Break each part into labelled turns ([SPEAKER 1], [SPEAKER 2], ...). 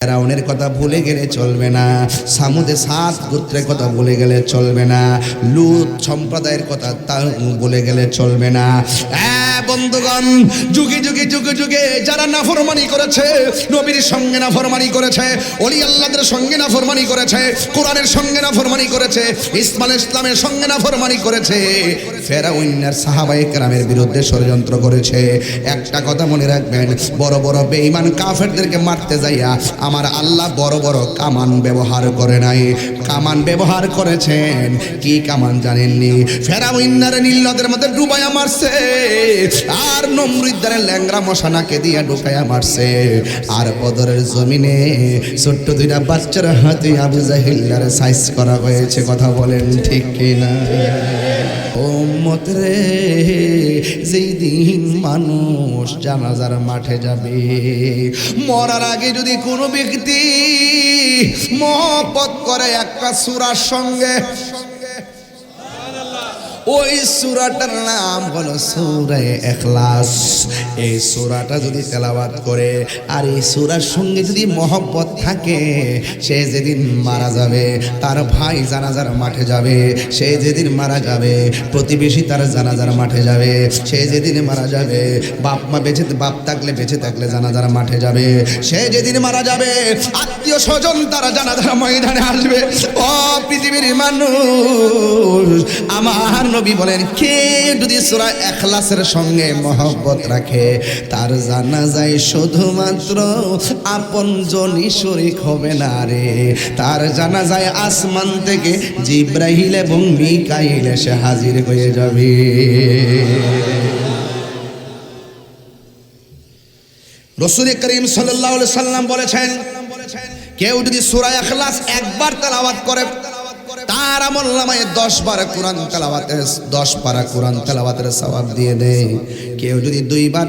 [SPEAKER 1] ফেরাউনের কথা ভুলে গেলে চলবে না, সামুদে সাত গোত্রের কথা ভুলে গেলে চলবে না, লূত সম্প্রদায়ের কথা তা ভুলে গেলে চলবে না। বন্ধুগণ, যুগে যুগে যুগে যুগে যারা নাফরমানি করেছে, নবীর সঙ্গে নাফরমানি করেছে, ওলি আল্লাহদের সঙ্গে নাফরমানি করেছে, কোরআনের সঙ্গে নাফরমানি করেছে, ইসলামের সঙ্গে নাফরমানি করেছে, ফেরাউনের সাহাবায়ে কেরামের বিরুদ্ধে ষড়যন্ত্র করেছে। একটা কথা মনে রাখবেন, বড় বড় বেঈমান কাফেরদেরকে মারতে যাইয়া আমার আল্লাহ বড় বড় কামান ব্যবহার করে নাই, কামান ব্যবহার করেছেন। কি কামান জানেননি? ফেরাউনের নীল নদের মধ্যে ডুবাইয়া মারছে, আর নমরুদ্দারের ল্যাংরা মশানাকে দিয়ে ঢুকাইয়া মারছে, আর বদরের জমিনে ছোট্ট দুইটা বাচ্চার হাতে আবু জাহিলের সাইজ করা হয়েছে। কথা বলেন ঠিক কিনা? উম্মত রে, যেই দিন মানুষ জানাজার মাঠে যাবে, মরার আগে যদি কোনো ব্যক্তি মহব্বত করে একটা সূরার সঙ্গে, ওই সূরাটার নাম হলো সূরা ইখলাস। এই সূরাটা যদি তেলাওয়াত করে আর এই সূরার সঙ্গে যদি মহব্বত থাকে, সে যেদিন মারা যাবে তার ভাই জানাজার মাঠে যাবে, সে যেদিন মারা যাবে প্রতিবেশী তার জানাজার মাঠে যাবে, সে যেদিন মারা যাবে বাপ থাকলে বেঁচে থাকলে জানাজার মাঠে যাবে, সে যেদিন মারা যাবে আত্মীয় স্বজন তারা জানাজার ময়দানে আসবে। ও পৃথিবীর মানুষ, আমার নবী বলেন, কে যদি সূরা ইখলাসের সঙ্গে মহব্বত রাখে তার জানাজায় শুধুমাত্র আপনজনই শরীক হবে না রে, তার জানাজায় আসমান থেকে জিবরাইল এবং মিকাইল এসে হাজির হয়ে যাবে। রাসূল করিম সাল্লাল্লাহু আলাইহি সাল্লাম বলেছেন, কেউ যদি সূরা ইখলাস একবার তেলাওয়াত করে তার আমলনামায় 10 বার কোরআন তেলাওয়াতের 10 পারা কোরআন তেলাওয়াতের সওয়াব দিয়ে দেয়। কেউ যদি দুইবার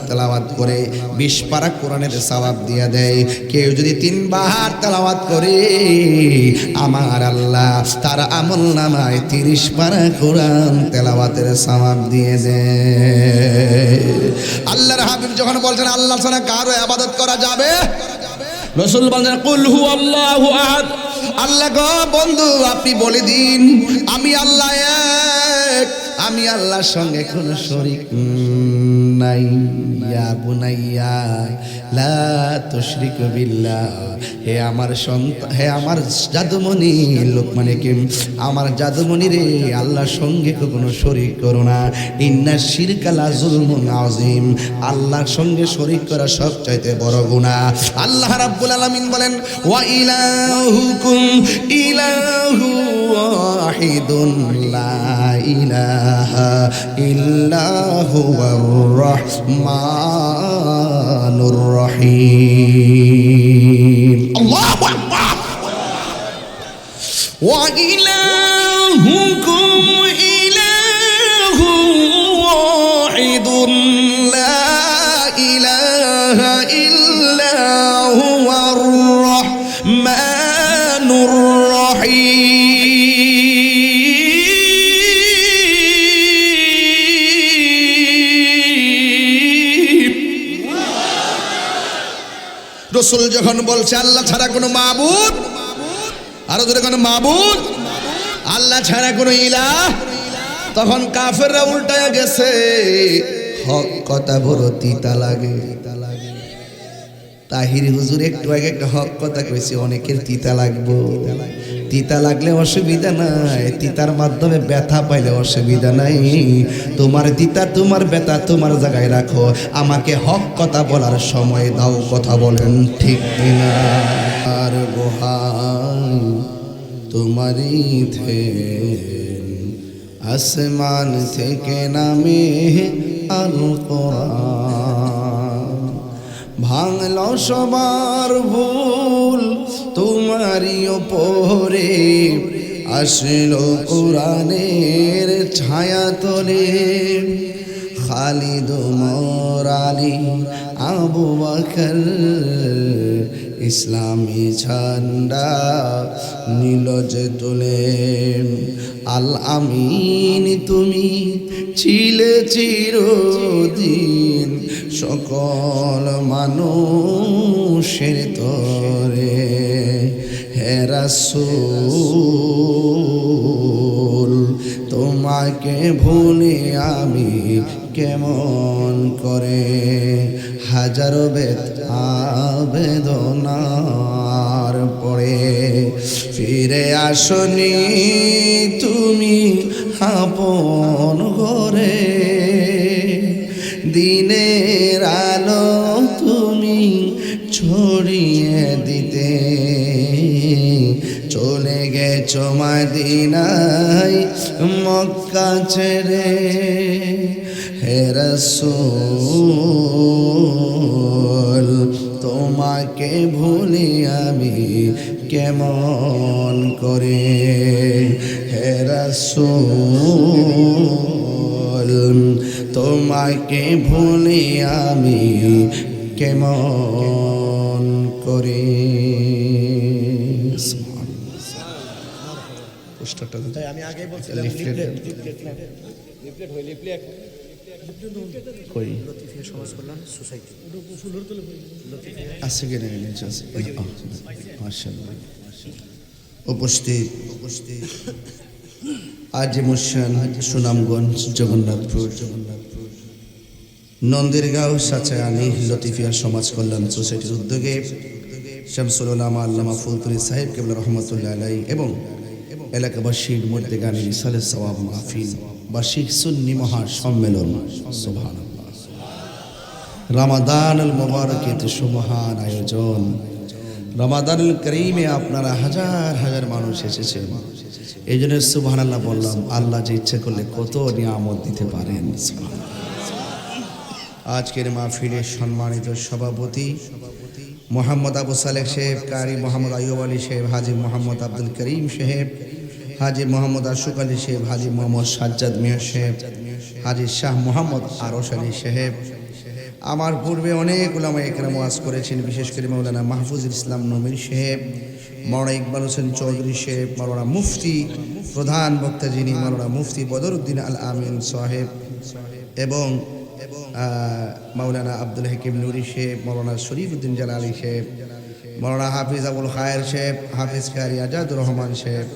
[SPEAKER 1] তেলাওয়াত করে 20 পারা কোরআনের সওয়াব দিয়ে দেয়। কেউ যদি 3 বার তেলাওয়াত করে আমার আল্লাহ তার আমলনামায় 30 পারা কোরআন তেলাওয়াতের সওয়াব দিয়ে দেয়। আল্লাহর হাবিব যখন বলছেন আল্লাহ ছাড়া কারো ইবাদত করা যাবে, রাসূল বলেন কুল হুয়াল্লাহু আহাদ। আল্লাহ গো বন্ধু, আপনি বলে দিন আমি আল্লাহ এক, আমি আল্লাহর সঙ্গে কোনো শরীক নাই। ইয়া বুনাইয়া লা তুশরিকু বিল্লাহ, হে আমার সন্তান, হে আমার জাদুমণি লোকমান হাকিম, আমার জাদুমণি রে, আল্লাহর সঙ্গে কোনো শরীক করো না। ইন্না শিরকা লা যুলমুন আযীম, আল্লাহর সঙ্গে শরীক করা সবচাইতে বড় গুনাহ। আল্লাহ রাব্বুল আলামিন বলেন, ওয়া ইলাহুকুম ইলাহু ওয়াহিদুন লা ইলাহা ইল্লা হুয়ার রহমানুর রহিম। আল্লাহু আকবার। ওয়া ইলাহুকুম ইলাহু ওয়াহিদুন লা ইলাহা ইল্লা হুয়ার রহমানুর রহিম। রাসূল যখন বলছে আল্লাহ ছাড়া কোনো মাবুদ, আরো ধরে কোনো মাবুদ, আল্লাহ ছাড়া কোনো ইলাহ, তখন কাফেররা উল্টায়া গেছে। হক কথা বড় তিতা লাগে। তাহির হুজুর একটু আগে একটা হক কথা কইছে, অনেকের তিতা লাগবো। তিতা লাগলে অসুবিধা নাই, তিতার মাধ্যমে ব্যথা পাইলে অসুবিধা নাই। তোমার তিতা তোমার ব্যথা তোমার জায়গায় রাখো, আমাকে হক কথা বলার সময় দাও। কথা বলেন ঠিক কিনা? আর গোহাই তোমারই থেন, আসমান থেকে নামে আল কোরআন, ভাঙল সবার ভুল তোমারই ওপরে, আসলো কোরআনের ছায়া তলে। খালিদ ওমর আলী আবু বকর ইসলামী ঝান্ডা নীলজ তোলে। আল আমিন তুমি ছিলে চিরদিন সকল মানুষের তরে হে রাসূল তোমাকে ভুলে আমি কেমন করে হাজারো বেত আবেদনার পরে ফিরে আসনি তুমি আপন ঘরে দিনের আলো তুমি ছড়িয়ে দিতে চলে গেছো মদিনায় মক্কা ছেড়ে হে রাসূল তোমাকে ভুলি আমি কেমন করে হে রাসূল তোমাকে ভুলি আমি কেমন করে
[SPEAKER 2] আমি আগেই বলছিলাম লিফলেট
[SPEAKER 1] কই
[SPEAKER 2] লতিফিয়া সমাজ কল্যাণ সোসাইটি
[SPEAKER 1] আছে কিনা মাশাআল্লাহ উপস্থিত আজি মুশান সুনামগঞ্জ জগন্নাথপুর নন্দিরগাঁও সাচায়ানি লতিফিয়া সমাজ কল্যাণ সোসাইটির উদ্যোগে শামসুল উলামা আল্লামা ফুলতুরি সাহেব কেবলা রহমতুল্লাহ আলাইহি এবং এলাকাবাসীর মধ্যে গানের ইসালে সওয়াব মাহফিল বার্ষিক সুন্নি মহা সম্মেলন সুবহানাল্লাহ রমাদানুল মুবারকের সুমহান আয়োজন রমাদানুল করিমে আপনারা হাজার হাজার মানুষ এসেছেন এই জন্য সুবহানাল্লাহ বললাম আল্লাহ যে ইচ্ছে করলে কত নিয়ামত দিতে পারেন আজকের মাহফিলের সম্মানিত সভাপতি মোহাম্মদ আবু সালেহ সাহেব কারি মোহাম্মদ আইয়ুব আলী সাহেব হাজী মোহাম্মদ আব্দুল করিম সাহেব হাজী মোহাম্মদ আশুক আলী সাহেব হাজী মোহাম্মদ সাজ্জাদ মিয়া সাহেব হাজী শাহ মোহাম্মদ আরশ আলী সাহেব আমার পূর্বে অনেক উলামা একরাম ওয়াজ করেছেন বিশেষ করে মাওলানা মাহফুজুল ইসলাম নবীর সাহেব মাওলানা ইকবাল হোসেন চৌধুরী সাহেব মাওলানা মুফতি প্রধান বক্তা যিনি মাওলানা মুফতি বদরুদ্দিন আল আমিন সাহেব এবং মাওলানা আব্দুল হাকিম নুরি সাহেব মাওলানা শরীফউদ্দিন জালালি সাহেব মাওলানা হাফিজ আবুল খায়ের সাহেব হাফিজ কারি আজাদুর রহমান সাহেব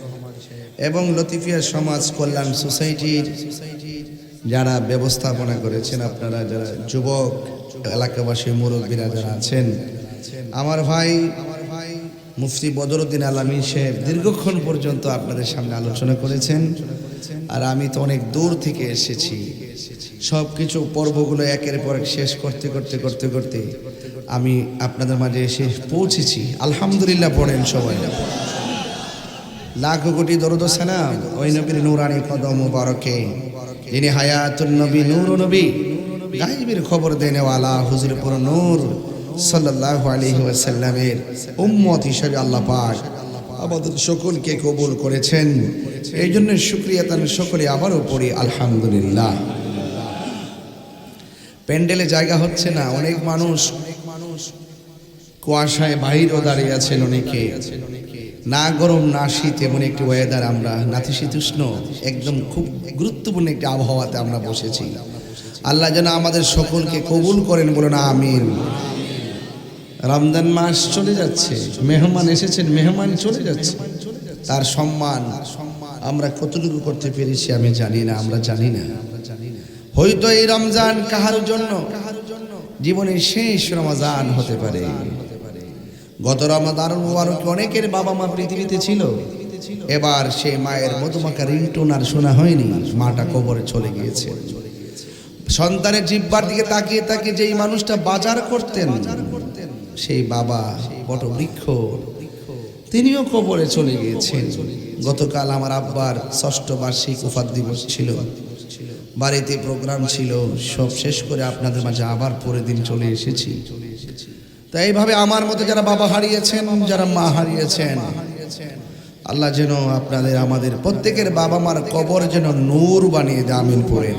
[SPEAKER 1] এবং লতিফিয়া সমাজ কল্যাণ সোসাইটির যারা ব্যবস্থাপনা করেছেন আপনারা যারা যুবক এলাকাবাসী মুরব্বীরা যারা আছেন আমার ভাই মুফতি বদরুদ্দিন আল আমিন সাহেব দীর্ঘক্ষণ পর্যন্ত আপনাদের সামনে আলোচনা করেছেন আর আমি তো অনেক দূর থেকে এসেছি সব কিছু পর্বগুলো একের পর এক শেষ করতে করতে করতে করতে আমি আপনাদের মাঝে এসে পৌঁছেছি আলহামদুলিল্লাহ পড়েন সবাই লাখো কোটি দরুদ ও সালাম ওই নবীর নূরানি কদম মুবারকে যিনি হায়াতুন নবী নূর নবী গায়বের খবর দেনেওয়ালা হুজুরপুর নূর সাল্লাল্লাহু আলাইহি ওয়াসাল্লামের উম্মত হিসেবে আল্লাহ পাক আমাদের সকলকে কবুল করেছেন এই জন্য শুকরিয়া তার সকলে আবারও পড়ি আলহামদুলিল্লাহ প্যান্ডেলে জায়গা হচ্ছে না অনেক মানুষ কুয়াশায় বাইরেও দাঁড়িয়ে আছেন অনেকে না গরম না শীত এমন একটি ওয়েদার আমরা নাতিশীতোষ্ণ একদম খুব গুরুত্বপূর্ণ একটি আবহাওয়াতে আমরা বসেছি আল্লাহ যেন আমাদের সকলকে কবুল করেন বলুন আমিন রমজান মাস চলে যাচ্ছে মেহমান এসেছেন মেহমান চলে যাচ্ছে তার সম্মান আমরা কতটুকু করতে পেরেছি আমি জানি না আমরা জানি না হয়তো এই রমজান কাহার জন্য জীবনের শেষ রমজান হতে পারে গত রমাদানুল মুবারক অনেকের বাবা মা পৃথিবীতে ছিল এবার সেই মায়ের মধুমাখা রিংটোন আর শোনা হয়নি মাটা কবরে চলে গিয়েছে সন্তানের জিহ্বার দিকে তাকিয়ে তাকিয়ে যেই মানুষটা বাজার করতেন সেই বাবা বটবৃক্ষ তিনিও কবরে চলে গিয়েছেন গতকাল আমার আব্বার ৬ষ্ঠ বার্ষিক উফাত দিবস ছিল বাড়িতে প্রোগ্রাম ছিল সব শেষ করে আপনাদের মাঝে আবার পরের দিন চলে এসেছি তাই এইভাবে আমার মতো যারা বাবা হারিয়েছেন যারা মা হারিয়েছেন আল্লাহ যেন আপনাদের আমাদের প্রত্যেকের বাবা মার কবর যেন নূর বানিয়ে দেয় আমিন পড়েন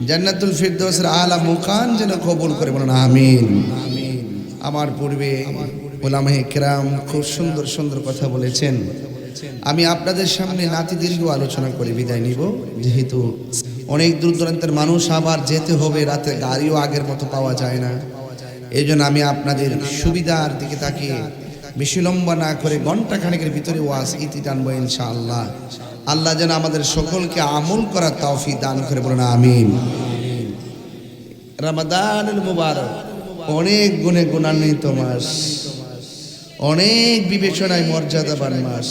[SPEAKER 1] জান্নাতুল ফিরদৌসের আলা মুকান যেন কবুল করে বলেন আমিন আমার পূর্বে উলামায়ে কেরাম খুব সুন্দর সুন্দর কথা বলেছেন আমি আপনাদের সামনে নাতি দীর্ঘ আলোচনা করে বিদায় নিব যেহেতু অনেক দূর দূরান্তের মানুষ আবার যেতে হবে, রাতে গাড়িও আগের মতো পাওয়া যায় না। এই জন্য আমি আপনাদের সুবিধার দিকে তাকিয়ে বেশি লম্বা না করে ঘন্টা খানেকের ভিতরে ওয়াজ ইতি টানবো ইনশাআল্লাহ। আল্লাহ যেন আমাদের সকলকে আমল করার তৌফিক দান করে, বলেন আমিন। রমাদানুল মুবারক অনেক গুণে গুণান্বিত মাস, অনেক বিবেচনায় মর্যাদাবান মাস,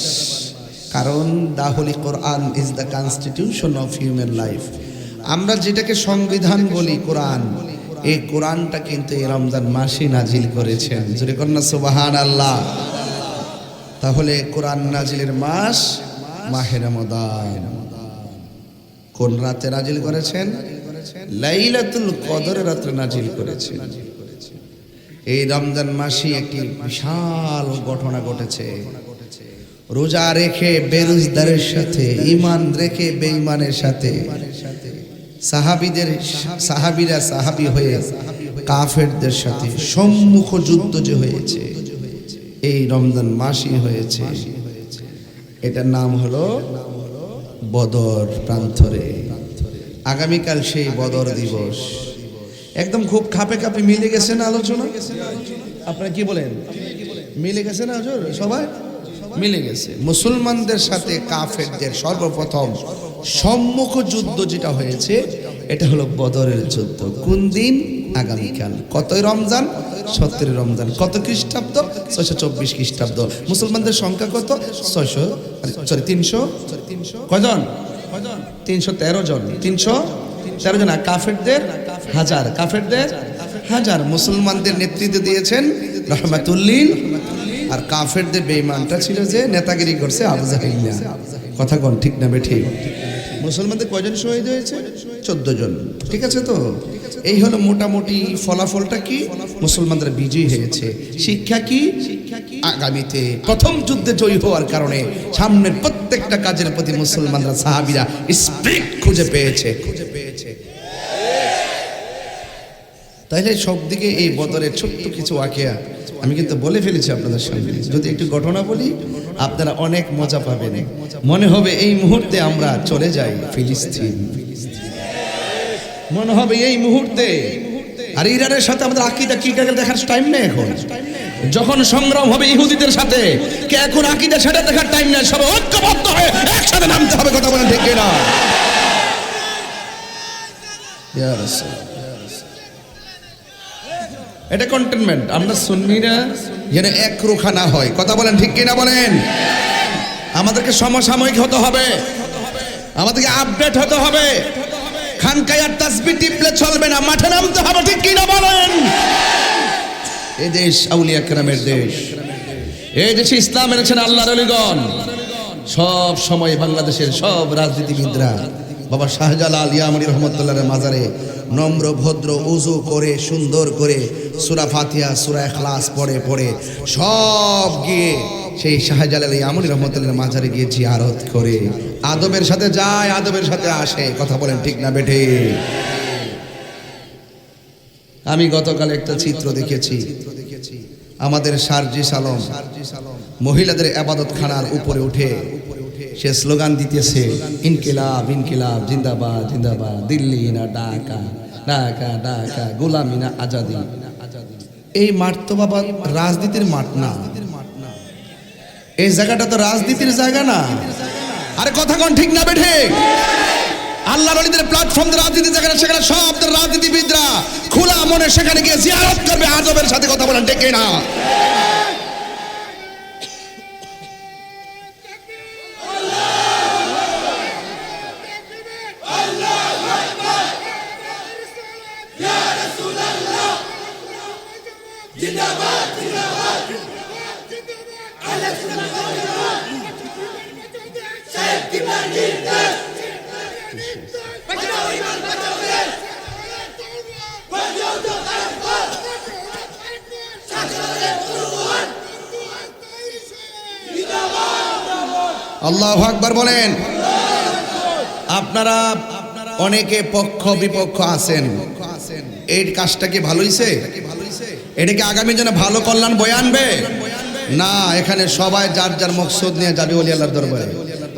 [SPEAKER 1] কারণ the holy Quran is the constitution of human life. আমরা যেটাকে সংবিধান বলি কোরআন, এই কোরআনটা কিন্তু এই রমজান মাসে নাজিল করেছেন। জোরে কন্যা সুবহানাল্লাহ। তাহলে কোরআন নাজিলের মাস মাহে রমাদান। কোন রাতে নাজিল করেছেন? লাইলাতুল কদরের রাতে নাজিল করেছেন। এই রমজান মাসে একটি বিশাল ঘটনা ঘটেছে। রোজা রেখে বেরোজদারের সাথে, ঈমান রেখে বেঈমানের সাথে, সাহাবীরা সাহাবী হয়ে কাফেরদের সাথে সম্মুখ যুদ্ধ যে হয়েছে এই রমজান মাসই হয়েছে। এটার নাম হলো বদর প্রান্তরে। আগামীকাল সেই বদর দিবস। একদম খুব খাপে খাপে মিলে গেছে না আলোচনা? আপনারা কি বলেন, মিলে গেছে না? সবাই মিলে গেছে। মুসলমানদের সাথে কাফেরদের সর্বপ্রথম সম্মুখ যুদ্ধ যেটা হয়েছে এটা হলো বদরের যুদ্ধ। কোন দিন? আগামীকাল। কতই রমজান? 17 রমজান। কত খ্রিস্টাব্দ? 624 খ্রিস্টাব্দ। মুসলমানদের সংখ্যা কত? 300 কয়জন? 313 জন। 313 জন। কাফেরদের 1000, কাফেরদের 1000। মুসলমানদের নেতৃত্ব দিয়েছেন রহমাতুল্লিল, আর কাফেরদের বেঈমানটা ছিল যে নেতাগিরি করছে আবু জাহিল। কথা কোন ঠিক না বেঠিক? মুসলমানদের কয়জন শহীদ হয়েছে? 14 জন। ঠিক আছে তো? এই হলো মোটামুটি ফলাফলটা। কি? মুসলমানদের বিজয়ী হয়েছে। শিক্ষা কি? আগামীতে প্রথম যুদ্ধে জয়ী হওয়ার কারণে সামনের প্রত্যেকটা কাজের প্রতি মুসলমানরা সাহাবীরা স্পিরিট খুঁজে পেয়েছে। তাইলে সব দিকে এই বদরের ছোট্ট কিছু ওয়াকিয়া আমি কিন্তু বলে ফেলেছি আপনাদের সামনে। যদি একটু ঘটনা বলি আপনারা অনেক মজা পাবেন। মনে হবে এই মুহূর্তে আমরা চলে যাই ফিলিস্তিন, মনে হবে এই মুহূর্তে। আর ইরানের সাথে আমাদের আকীদা কি দেখার টাইম নেই এখন। যখন সংগ্রাম হবে ইহুদিদের সাথে, কে এখন আকীদা সেটা দেখার টাইম নেই। সবাই ঐক্যবদ্ধ হয়ে একসাথে নামতে হবে। কথা বলেন ঠিক না? ইয়া রাসূল, এটা কন্টেনমেন্ট। আমরা সুন্নিরা যেন একরোখা না হয়। কথা বলেন ঠিক কিনা বলেন? আমাদেরকে সমসাময়িক হতে হবে, আমাদেরকে আপডেট হতে হবে। খানকায় আর তাসবিহ টিপলে চলবে না, মাঠে নামতে হবে। ঠিক কিনা বলেন? এই দেশ আউলিয়া কেরামের দেশ। এই দেশে ইসলাম এনেছেন আল্লাহর ওলিগণ। সব সময় বাংলাদেশের সব রাজনীতিবিদরা বাবা শাহজালাল ইয়ামানী রহমতুল্লাহর মাজারে নম্র ভদ্র উজু করে সুন্দর করে সূরা ফাতিহা সূরা ইখলাস পড়ে পড়ে সব গিয়ে সেই শাহজালাল ইয়ামানী রহমতুল্লাহর মাজারে গিয়ে জিয়ারত করে আদবের সাথে যায়, আদবের সাথে আসে। কথা বলেন ঠিক না বেঠে? আমি গতকাল একটা চিত্র দেখেছি। আমাদের শারজিস আলম মহিলাদের ইবাদত খানার উপরে উঠে সে স্লোগান দিতেছে, ইনকিলাব ইনকিলাব জিন্দাবাদ জিন্দাবাদ, দিল্লি না ঢাকা, ঢাকা ঢাকা, গোলামি না আজাদি। এই মাঠ তো বাবা রাজনীতির মাঠ না, এই জায়গাটা তো রাজনীতির জায়গা না। আরে কথা কোন ঠিক না বেঠে? আল্লাহর ওলিদের প্ল্যাটফর্ম রাজনীতির জায়গা, সেখানে সব রাজনীতিবিদরা খোলা মনে সেখানে গিয়ে জিয়ারত করবে আদবের সাথে। কথা বলেন ঠিক না? আল্লাহু আকবার বলেন। আপনারা অনেকে পক্ষ বিপক্ষ আছেন, এই কাজটা কি ভালো হইছে? এটা কি আগামী জন্য ভালো কল্যাণ বয়ে আনবে? না, এখানে সবাই যার যার মকসদ নিয়ে যাবে ওলি আল্লাহর দরবারে।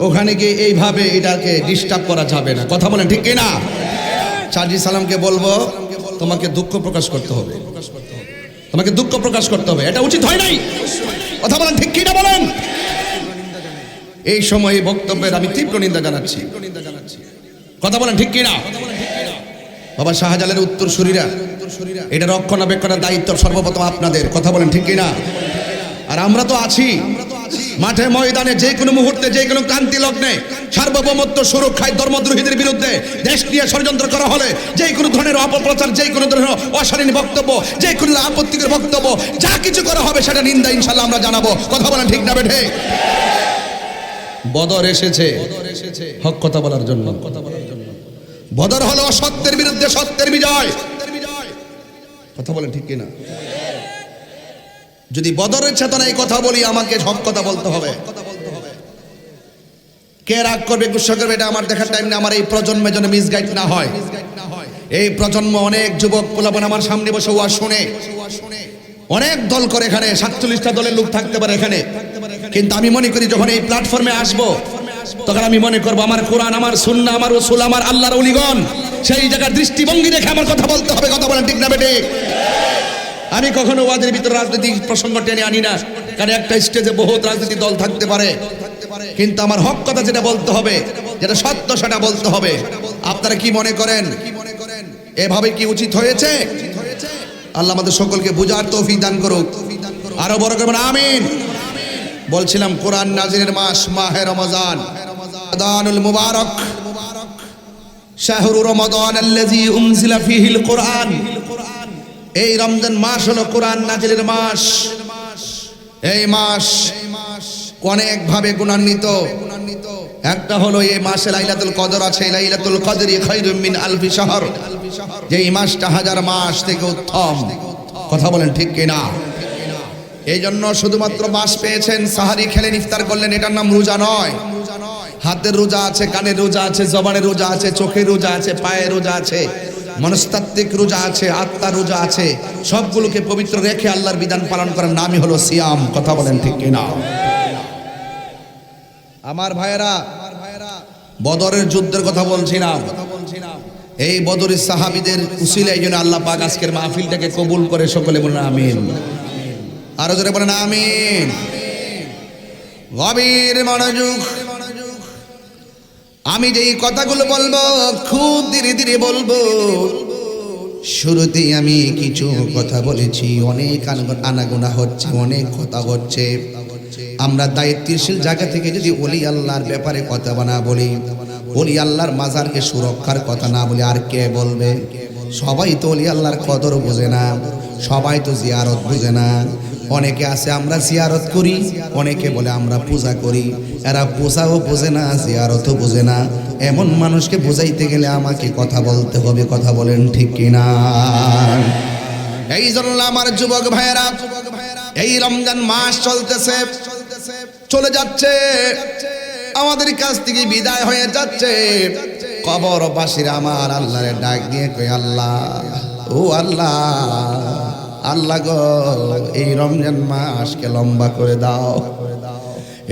[SPEAKER 1] ওখানে গিয়ে এইভাবে এটাকে ডিস্টার্ব করা যাবে না। কথা বলেন ঠিক কিনা? সাজি সালামকে বলবো তোমাকে দুঃখ প্রকাশ করতে হবে, তোমাকে দুঃখ প্রকাশ করতে হবে, এটা উচিত হয় নাই। কথা বলেন ঠিক কিনা বলেন? এই সময়ে বক্তব্যের আমি তীব্র নিন্দা জানাচ্ছি। কথা বলেন ঠিক কিনা? বাবা শাহজালালের উত্তরসূরিরা, এটা রক্ষণাবেক্ষণের দায়িত্ব সর্বপ্রথম আপনাদের। কথা বলেন ঠিক কিনা? আর আমরা তো আছি মাঠে ময়দানে, যে কোনো মুহূর্তে, যে কোনো ক্রান্তি লগ্নে সার্বভৌমত্ব সুরক্ষায় ধর্মদ্রোহীদের বিরুদ্ধে দেশ নিয়ে ষড়যন্ত্র করা হলে, যে কোনো ধরনের অপপ্রচার, যে কোনো ধরনের অশালীন বক্তব্য, যে কোনো আপত্তিকর বক্তব্য, যা কিছু করা হবে সেটা নিন্দা ইনশাল্লাহ আমরা জানাবো। কথা বলেন ঠিক না বেঠে? বদর এসেছে হক কথা বলার জন্য। বদর হলো অসত্যের বিরুদ্ধে সত্যের বিজয়। কথা বলেন ঠিক কিনা? যদি বদরের চেতনায় কথা বলি, আমাকে সব কথা বলতে হবে। কে রাগ করবে, গুসা করবে, এটা আমার দেখার টাইম না। আমার এই প্রজন্মের জন্য মিসগাইড না হয়। এই প্রজন্ম অনেক যুবক পোলাপান আমার সামনে বসে ওয়াজ শুনে, অনেক দল করে, এখানে 47টা দলের লোক থাকতে পারে এখানে, কিন্তু আমি মনে করি যখন এই প্ল্যাটফর্মে আসবো, তখন আমি মনে করবো আমার কোরআন, আমার সুন্নাহ, আমার রাসূল, আমার আল্লাহর ওলিগণ, সেই জায়গার দৃষ্টিভঙ্গি দেখে আমার কথা বলতে হবে। কথা বলেন ঠিক না বেটে? আমি কখনো ওয়াজের ভিতরে রাজনৈতিক প্রসঙ্গ টেনে আনি না, কারণ একটা স্টেজে বহুত রাজনৈতিক দল থাকতে পারে, কিন্তু আমার হক কথা যেটা বলতে হবে, যেটা সত্য, সেটা বলতে হবে। আপনারা কি মনে করেন এভাবে কি উচিত হয়েছে? আল্লাহ আমাদের সকলকে বুঝার তৌফিক দান করুক। আরো বড় করবেন আমিন। বলছিলাম কোরআন নাজিলের মাস মাহে রমজান, রমাদানুল মুবারক, শাহরু রমাদান আল্লাযী উনজিলা ফীহিল কোরআন। এই রমজান মাস হলো কোরআন নাজিলের মাস। এই মাস অনেক ভাবে গুণান্বিত। একটা হলো এই মাসে লাইলাতুল কদর আছে। লাইলাতুল কদরি খায়রুম মিন আলফি শাহর। যে এই মাসটা হাজার মাস থেকে উত্তম। কথা বলেন ঠিক কিনা? এই জন্য শুধুমাত্র মাস পেয়েছেন, সাহারি খেলেন, ইফতার করলেন, এটার নাম রোজা নয়। হাতের রোজা আছে, কানের রোজা আছে, জবানের রোজা আছে, চোখের রোজা আছে, পায়ের রোজা আছে, মনস্তাত্ত্বিক রোজা আছে, আত্মার রোজা আছে। সবগুলোকে পবিত্র রেখে আল্লাহর বিধান পালন করার নামই হলো সিয়াম। কথা বলেন ঠিক কিনা? আমার ভাইয়েরা, বদরের যুদ্ধের কথা বলছিলাম। এই বদরের সাহাবীদের উসিলায় জন্য আল্লাহ পাক আজকের মাহফিলটাকে কবুল করে। সকলে বলেন আমিন। আরো জোরে বলেন আমিন। গভীর মনোযোগ। আমি যেই কথাগুলো বলবো খুব ধীরে ধীরে বলবো। শুরুতেই আমি কিছু কথা বলেছি, অনেক আনাগোনা হচ্ছে, অনেক কথা হচ্ছে। আমরা দায়িত্বশীল জায়গা থেকে যদি ওলি আল্লাহর ব্যাপারে কথা না বলি, ওলি আল্লাহর মাজারকে সুরক্ষার কথা না বলি, আর কে বলবে? সবাই তো ওলি আল্লাহর কদর বোঝে না, সবাই তো জিয়ারত বোঝে না। অনেকে আছে আমরা জিয়ারত করি, অনেকে বলে আমরা পূজা করি। এরা পূজাও বোঝে না, জিয়ারতও বোঝে না। এমন মানুষকে বোঝাইতে গেলে আমাকে কথা বলতে হবে। কথা বলেন ঠিক কিনা? এই জন্য আমার যুবক ভাইয়েরা, এই রমজান মাস চলতেছে, চলে যাচ্ছে, আমাদের কাছ থেকে বিদায় হয়ে যাচ্ছে। কবরবাসীরা আমার আল্লাহরে ডাক দিয়ে কই, আল্লাহ, ও আল্লাহ, আল্লাহ গো, এই রমজান মাসকে লম্বা করে দাও।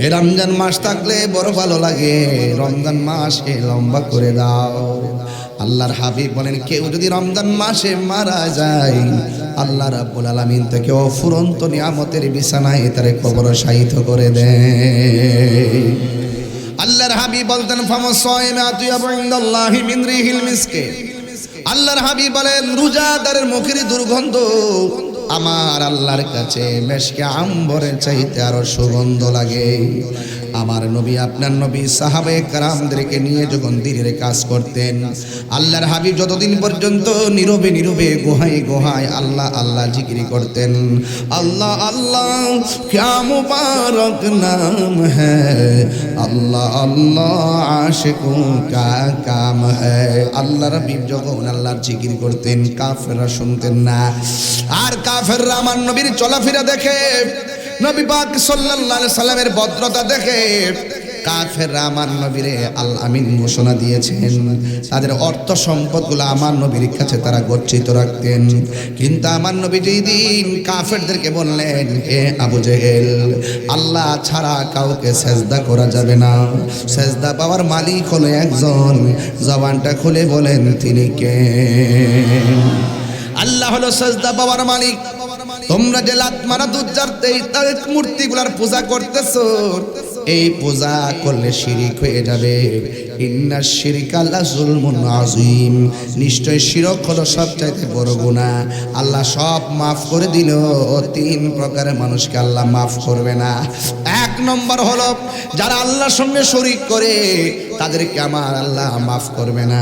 [SPEAKER 1] এই রমজান মাস থাকলে বড় ভালো লাগে, রমজান মাসকে লম্বা করে দাও। আল্লাহর হাবিব বলেন, কেউ যদি রমজান মাসে মারা যায়, আল্লাহ রাব্বুল আলামিন তাকে অফুরন্ত নিয়ামতের বিছানায় তারে কবর শায়িত করে দেয়। আল্লাহর হাবিব বলতেন, ফামাসাইমাতু ইয়াবুন্দাল্লাহি মিন রিহিল মিসকে। আল্লাহর হাবিব বলেন, রোজাদারের মুখের দুর্গন্ধ আমার আল্লাহর কাছে মেশকে আম্বরের চাইতে আরো সুগন্ধ লাগে। আমার নবী, আপনার নবী সাহাবায়ে কেরামদেরকে নিয়ে যখন দিনের কাজ করতেন, আল্লাহর হাবিব যতদিন পর্যন্ত নীরবে নীরবে গুহায় গুহায় আল্লাহ আল্লাহ জিকির করতেন। আল্লাহ আল্লাহ ক্যা মুবারক নাম হ্যায়, আল্লাহ আল্লাহ আশিকোं কা কাম হ্যায়। আল্লাহর হাবিব যখন আল্লাহর জিকির করতেন, কাফেররা শুনতেন না। আর কাফেররা আমার নবীর চলাফেরা দেখে, নবী পাক সাল্লাল্লাহু আলাইহি সাল্লামের ভদ্রতা দেখে কাফেররা আমার নবীরে আল আমিন ঘোষণা দিয়েছেন, তাদের অর্থ সম্পদগুলো আমার নবীর কাছে তারা গচ্ছিত রাখতেন। কিন্তু আমার নবী যেই দিন কাফেরদেরকে বললেন, এ আবু জেহেল, আল্লাহ ছাড়া কাউকে সেজদা করা যাবে না, সেজদা পাওয়ার মালিক হলো একজন, জবানটা খুলে বলেন তিনি কে? আল্লাহ হলো সেজদা পাওয়ার মালিক। তোমরা যে লাত মারা দুজ্জারতে তার মূর্তিগুলার পূজা করতেছো, এই পূজা করলে শিরিক হয়ে যাবে। ইন্না শিরকা লাযুলমুন আযীম, নিশ্চয় শিরক হলো সবচাইতে বড় গুনাহ। আল্লাহ সব মাফ করে দিল, তিন প্রকারের মানুষকে আল্লাহ মাফ করবে না। এক নম্বর হলো যারা আল্লাহর সঙ্গে শরীক করে তাদেরকে আমার আল্লাহ মাফ করবে না।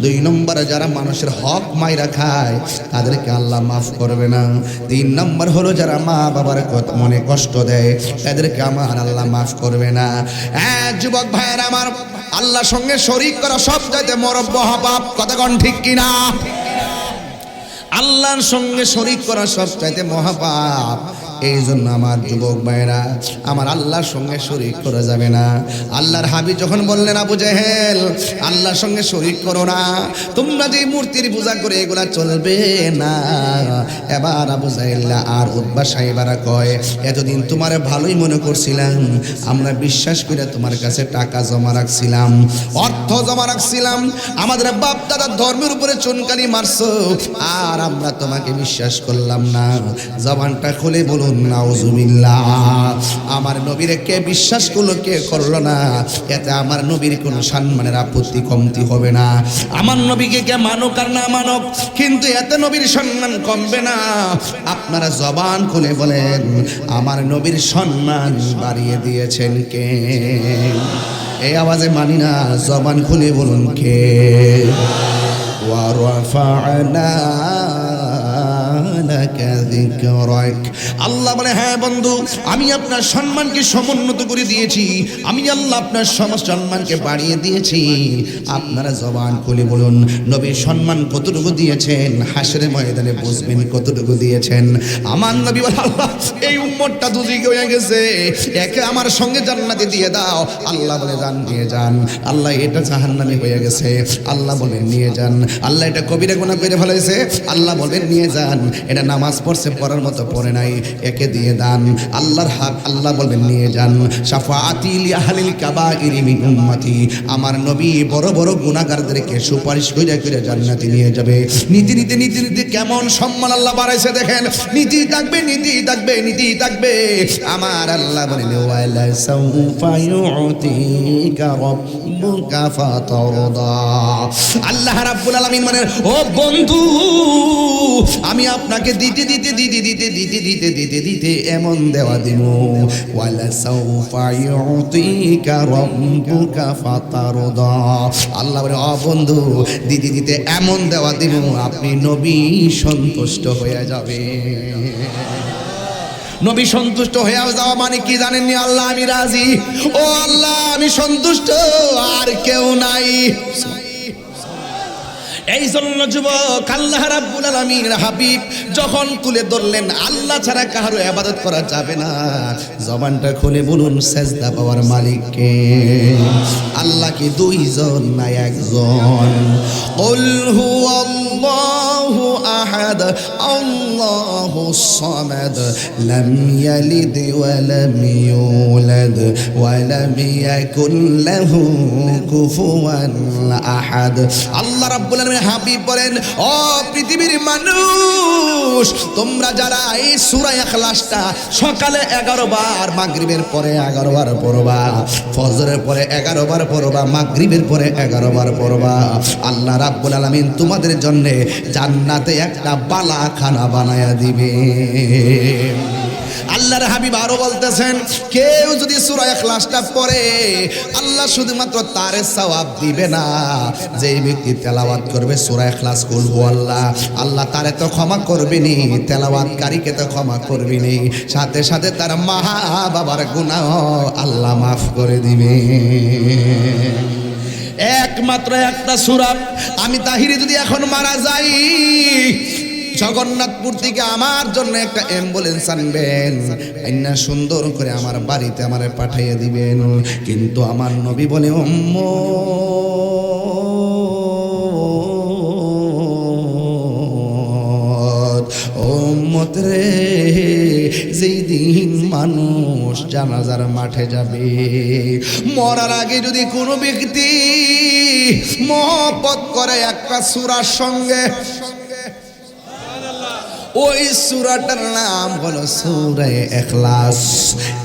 [SPEAKER 1] দুই নম্বরে যারা মানুষের হক মাইরা খায় তাদেরকে আল্লাহ মাফ করবে না। তিন নম্বর হলো যারা মা বাবার মনে কষ্ট দেয় তাদেরকে আমার আল্লাহ মাফ করবে না। হ্যাঁ যুবক ভাইয়ের আমার, আল্লাহর সঙ্গে শরীক করা সবচাইতে বড় মহাপাপ, কথা কোন ঠিক কিনা? আল্লাহর সঙ্গে শরীক করা সবচাইতে মহাপাপ। এই জন্য আমার যুবক ভাইরা, আমার আল্লাহর সঙ্গে শরীক করা যাবে না। আল্লাহর হাবিব যখন বললেন, আবু জেহেল আল্লাহর সঙ্গে শরীক করো না, তোমরা যে মূর্তির পূজা করে এগুলা চলবে না। এবার আবু জেহেল আর উতবা সাহেবারা কয়, এতদিন তোমার ভালোই মনে করছিলাম, আমরা বিশ্বাস করে তোমার কাছে টাকা জমা রাখছিলাম, অর্থ জমা রাখছিলাম, আমাদের বাপ দাদার ধর্মের উপরে চুনকালি মারছো, আর আমরা তোমাকে বিশ্বাস করলাম না। জবানটা খুলে বলুন নাউজুবিল্লাহ। আমার নবীরে কে বিশ্বাস করলো, কে করলো না, এতে আমার নবীর কোনো সম্মানের আপত্তি কমতি হবে না। আমার নবীকে কে মানক আর না মানক, কিন্তু এতে নবীর সম্মান কমবে না। আপনারা জবান খুলে বলেন, আমার নবীর সম্মান বাড়িয়ে দিয়েছেন কে? এই আওয়াজে মানি না, জবান খুলে বলুন কে? ওয়া রাফা'না লাকা যিকরাক। আল্লাহ বলে, হ্যাঁ বন্ধু, আমি আপনার সম্মানকে সমুন্নত করে দিয়েছি, আমি আল্লাহ আপনার সম্মানকে বাড়িয়ে দিয়েছি। আপনারা জবান খুলে বলুন, নবীর সম্মান কতটুকু দিয়েছেন, হাসরে ময়দানে বুঝবেন কতটুকু দিয়েছেন। আমার নবী বলে, আল্লাহ এই উম্মতটা দুদিকে হয়ে গেছে, একে আমার সঙ্গে জান্নাতে দিয়ে দাও। আল্লাহ বলে, যান নিয়ে যান। আল্লাহ এটা জাহান্নামে হয়ে গেছে, আল্লাহ বলেন নিয়ে যান। আল্লাহ এটা কবিরা গুনাহ করে ফেলেছে, আল্লাহ বলেন নিয়ে যান। এটা নামাজ পড়ছে, পড়ার মতো পড়ে নাই, একে দিয়ে দান। আল্লাহর হক, আল্লাহ বলবেন নিয়ে যান। শাফাআতি লি আহলিল কাবাইরি মিন উম্মতি, আমার নবী বড় বড় গুনাহগারদেরকে সুপারিশ কইরা কইরা জান্নাতে নিয়ে যাবে। নীতি নীতি নীতি নীতি কেমন সম্মান আল্লাহ বাড়াইছে দেখেন। নীতি থাকবে, নীতি থাকবে, নীতি থাকবে। আমার আল্লাহ বলেন, ওয়ালা সাউফা ইউতিকা রাব্বুকা ফাতারদা। আল্লাহ রাব্বুল আলামিন মানে, ও বন্ধু, আমি আপনাকে দিতে দিতে দিতে দিতে দিতে দিতে দিতে দিতে এমন দেওয়া দিব। ওয়ালা সাউফা ইউতিকা রাব্বুকা ফাতারদা। আল্লাহ বলে, ও বন্ধু, দিতে দিতে এমন দেওয়া দিব, আপনি নবী সন্তুষ্ট হয়ে যাবে। নবী সন্তুষ্ট হয়ে যাওয়া মানে কি জানেননি? আল্লাহ আমি রাজি, ও আল্লাহ আমি সন্তুষ্ট, আর কেউ নাই। এই জন্য যুবক, আল্লাহ রাব্বুল আলামিনের হাবিব যখন তুলে ধরলেন আল্লাহ ছাড়া কারো ইবাদত করা যাবে না, জবানটা খুলে বলুন, সেজদা পাওয়ার মালিক কে? আল্লাহ কি দুইজন না একজন? কুল হুয়াল্লাহু আহাদ আল্লাহুস সামাদ লাম ইয়ালিদ ওয়া লাম ইউলাদ ওয়া লাম ইয়াকুল লাহু কুফুয়ান আহাদ। আল্লাহ রাব্বুল আলামিন হাবিব বলেন, ও পৃথিবীর মানুষ, তোমরা যারা এই সূরা ইখলাসটা সকালে 11 বার, মাগরিবের পরে 11 বার পড়বা, ফজরের পরে 11 বার পড়বা, মাগরিবের পরে 11 বার পড়বা, আল্লাহ রাব্বুল আলামিন তোমাদের জন্য জান্নাতে একটা বালাখানা বানায়া দিবে। আল্লাহর হাবিব আরো বলতেছেন, কেউ যদি সূরা ইখলাসটা পড়ে আল্লাহ শুধুমাত্র তার সওয়াব দিবে না, যে ব্যক্তি তেলাওয়াত করবে সূরা ইখলাস কুল হুয়াল্লাহ, আল্লাহ তারে তো ক্ষমা করবেনি, তেলাওয়াতকারীকে তো ক্ষমা করবেনি, সাথে সাথে তার মা বাবার গুনাহ আল্লাহ মাফ করে দিবে। একমাত্র একটা সূরা, আমি তাহিরি যদি এখন মারা যাই, জগন্নাথপুর থেকে আমার জন্য একটা অ্যাম্বুলেন্স আনবেন, আইনা সুন্দর করে আমার বাড়িতে আমারে পাঠিয়ে দিবেন। কিন্তু আমার নবী বলে উম্মত রে, যেই দিন মানুষ জানাজার মাঠে যাবে, মরার আগে যদি কোনো ব্যক্তি মহব্বত করে একটা সূরার সঙ্গে, ওই সূরাটার নাম হলো সূরা ইখলাস।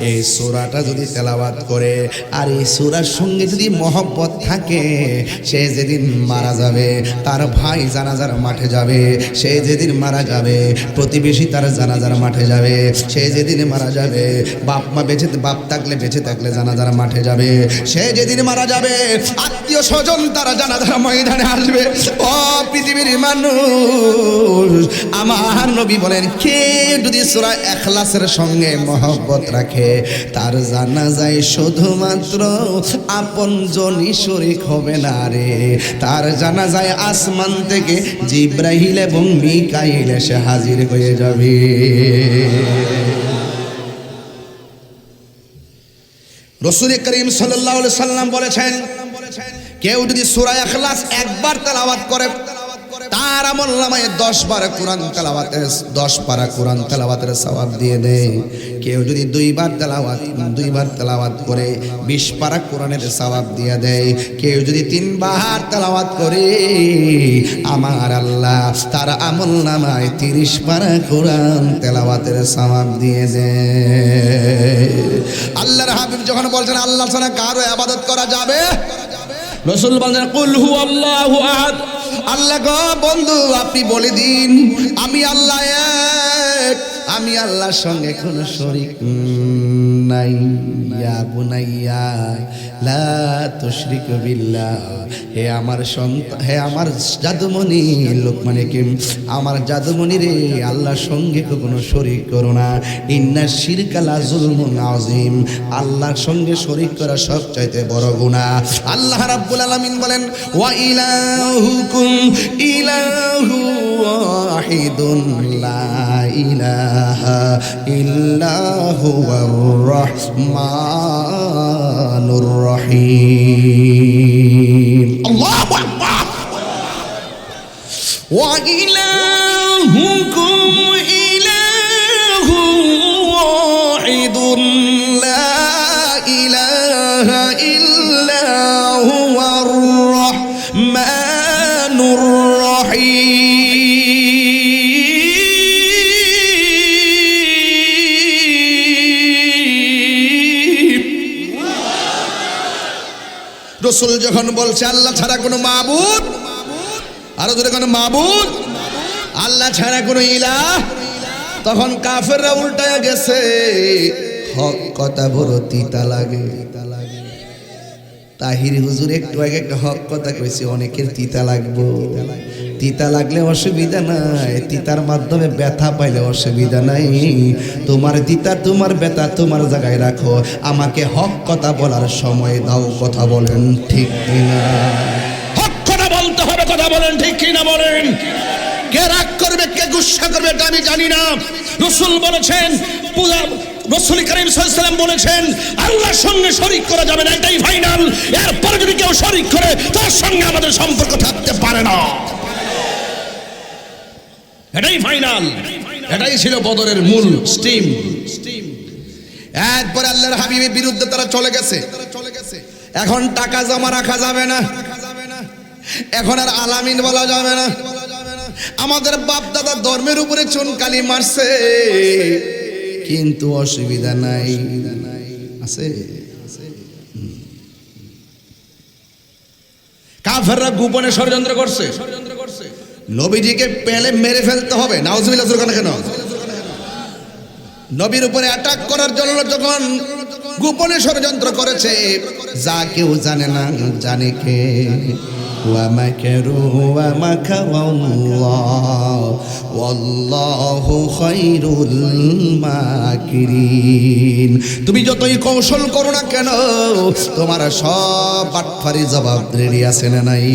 [SPEAKER 1] এই সূরাটা যদি তেলাওয়াত করে আর এই সূরার সঙ্গে যদি মহব্বত থাকে, সে যেদিন মারা যাবে তার ভাই জানাজার মাঠে যাবে, সে যেদিন মারা যাবে প্রতিবেশী তার জানাজার মাঠে যাবে, সে যেদিন মারা যাবে বাপ মা বাপ থাকলে বেঁচে থাকলে জানাজার মাঠে যাবে, সে যেদিন মারা যাবে আত্মীয় স্বজন তারা জানাজার ময়দানে আসবে। ও পৃথিবীর মানুষ, আমার নবী বলেন কে যদি সূরা ইখলাসের সঙ্গে মহব্বত রাখে তার জানাজায় শুধুমাত্র আপনজনই শরীক হবে না রে, তার জানাজায় আসমান থেকে জিবরাইল এবং মিকাইল এসে হাজির হয়ে যাবে। রাসূল করিম সাল্লাল্লাহু আলাইহি সাল্লাম বলেছেন, কেউ যদি সূরা ইখলাস একবার তেলাওয়াত করে তার আমলনামায় 10 বার কোরআন তেলাওয়াতের 10 পারা কোরআন তেলাওয়াতের সওয়াব দিয়ে দেয়। কেউ যদি দুইবার তেলাওয়াত করে 20 পারা কোরআনের সওয়াব দিয়ে দেয়। কেউ যদি 3 বার তেলাওয়াত করে আমার আল্লাহ তার আমলনামায় 30 পারা কোরআন তেলাওয়াতের সওয়াব দিয়ে দেয়। আল্লাহর হাবিব যখন বলছেন আল্লাহ ছাড়া কারো ইবাদত করা যাবে, রাসূল বলেন কুল হুয়াল্লাহু আহাদ, আল্লাহ গো বন্ধু আপনি বলে দিন আমি আল্লাহ এক, আমি আল্লাহর সঙ্গে কোনো শরীক নাই। ইয়া বুনাইয়া লা তুশরিক বিল্লাহ, হে আমার সন্তান, হে আমার জাদুমণি লোকমান হাকিম, আমার জাদুমণি রে, আল্লাহর সঙ্গে কোনো শরীক করো না। ইন্না শিরকা লা যুলমুন আযীম, আল্লাহর সঙ্গে শরীক করা সবচাইতে বড় গুনাহ। আল্লাহ রাব্বুল আলামিন বলেন ওয়া ইলাহুকুম ইলাহু ওয়াহিদুন লা ইলাহা ইল্লা হুয়ার রাহমানুর রহিম। আল্লাহু আকবার। ওয়া ইলাহুকুম ইলাহু ওয়াহিদুন লা ইলাহা ইল্লা হুয়ার রাহমানুর রহিম। রাসূল যখন বলছে আল্লাহ ছাড়া কোনো মাবুদ, আরো জোরে কোনো মাবুদ, আল্লাহ ছাড়া কোনো ইলাহ, তখন কাফেররা উল্টায়া গেছে। হক কথা বড় তিতা লাগে। তাহির হুজুর একটু আগে একটা হক কথা কইছে, অনেকের তিতা লাগবো। তিতা লাগলে অসুবিধা নাই, তিতার মাধ্যমে ব্যথা পাইলে অসুবিধা নাই। তোমার তিতা তোমার ব্যথা তোমার জায়গায় রাখো, আমাকে হক কথা বলার সময় দাও। কথা বলেন ঠিক কিনা? হক কথা বলতে হবে, কথা বলেন ঠিক কিনা বলেন? কে রাগ করবে কে গুসা করবে এটা আমি জানি না। রাসূল বলেছেন, রাসূল করিম সাল্লাল্লাহু আলাইহি ওয়াসাল্লাম বলেছেন আল্লাহর সঙ্গে শরীক করা যাবে না, এটাই ফাইনাল। এরপরে যদি কেউ শরীক করে তার সঙ্গে আমাদের সম্পর্ক থাকতে পারে না, এটাই ফাইনাল। এটাই ছিল বদরের মূল স্টিম। এরপরে আল্লাহর হাবিবের বিরুদ্ধে তারা চলে গেছে। এখন টাকা জমা রাখা যাবে না, এখন আর আলামিন বলা যাবে না। আমাদের বাপ দাদা ধর্মের উপরে চুনকালি মারছে, কিন্তু অসুবিধা নাই, আছে। কাফেররা গোপনে ষড়যন্ত্র করছে, নবীজিকে পেলে মেরে ফেলতে হবে। নাউজুবিল্লাহ কেন? নবীর উপরে অ্যাটাক করার জন্য যখন গোপনে ষড়যন্ত্র করেছে, যা কেউ জানে না, জানে কে? ومكروا ومكر الله والله خير الماكرين তুমি যতই কৌশল করো না কেন তোমার সব বাটফারি জবাব রেডি আছে না নাই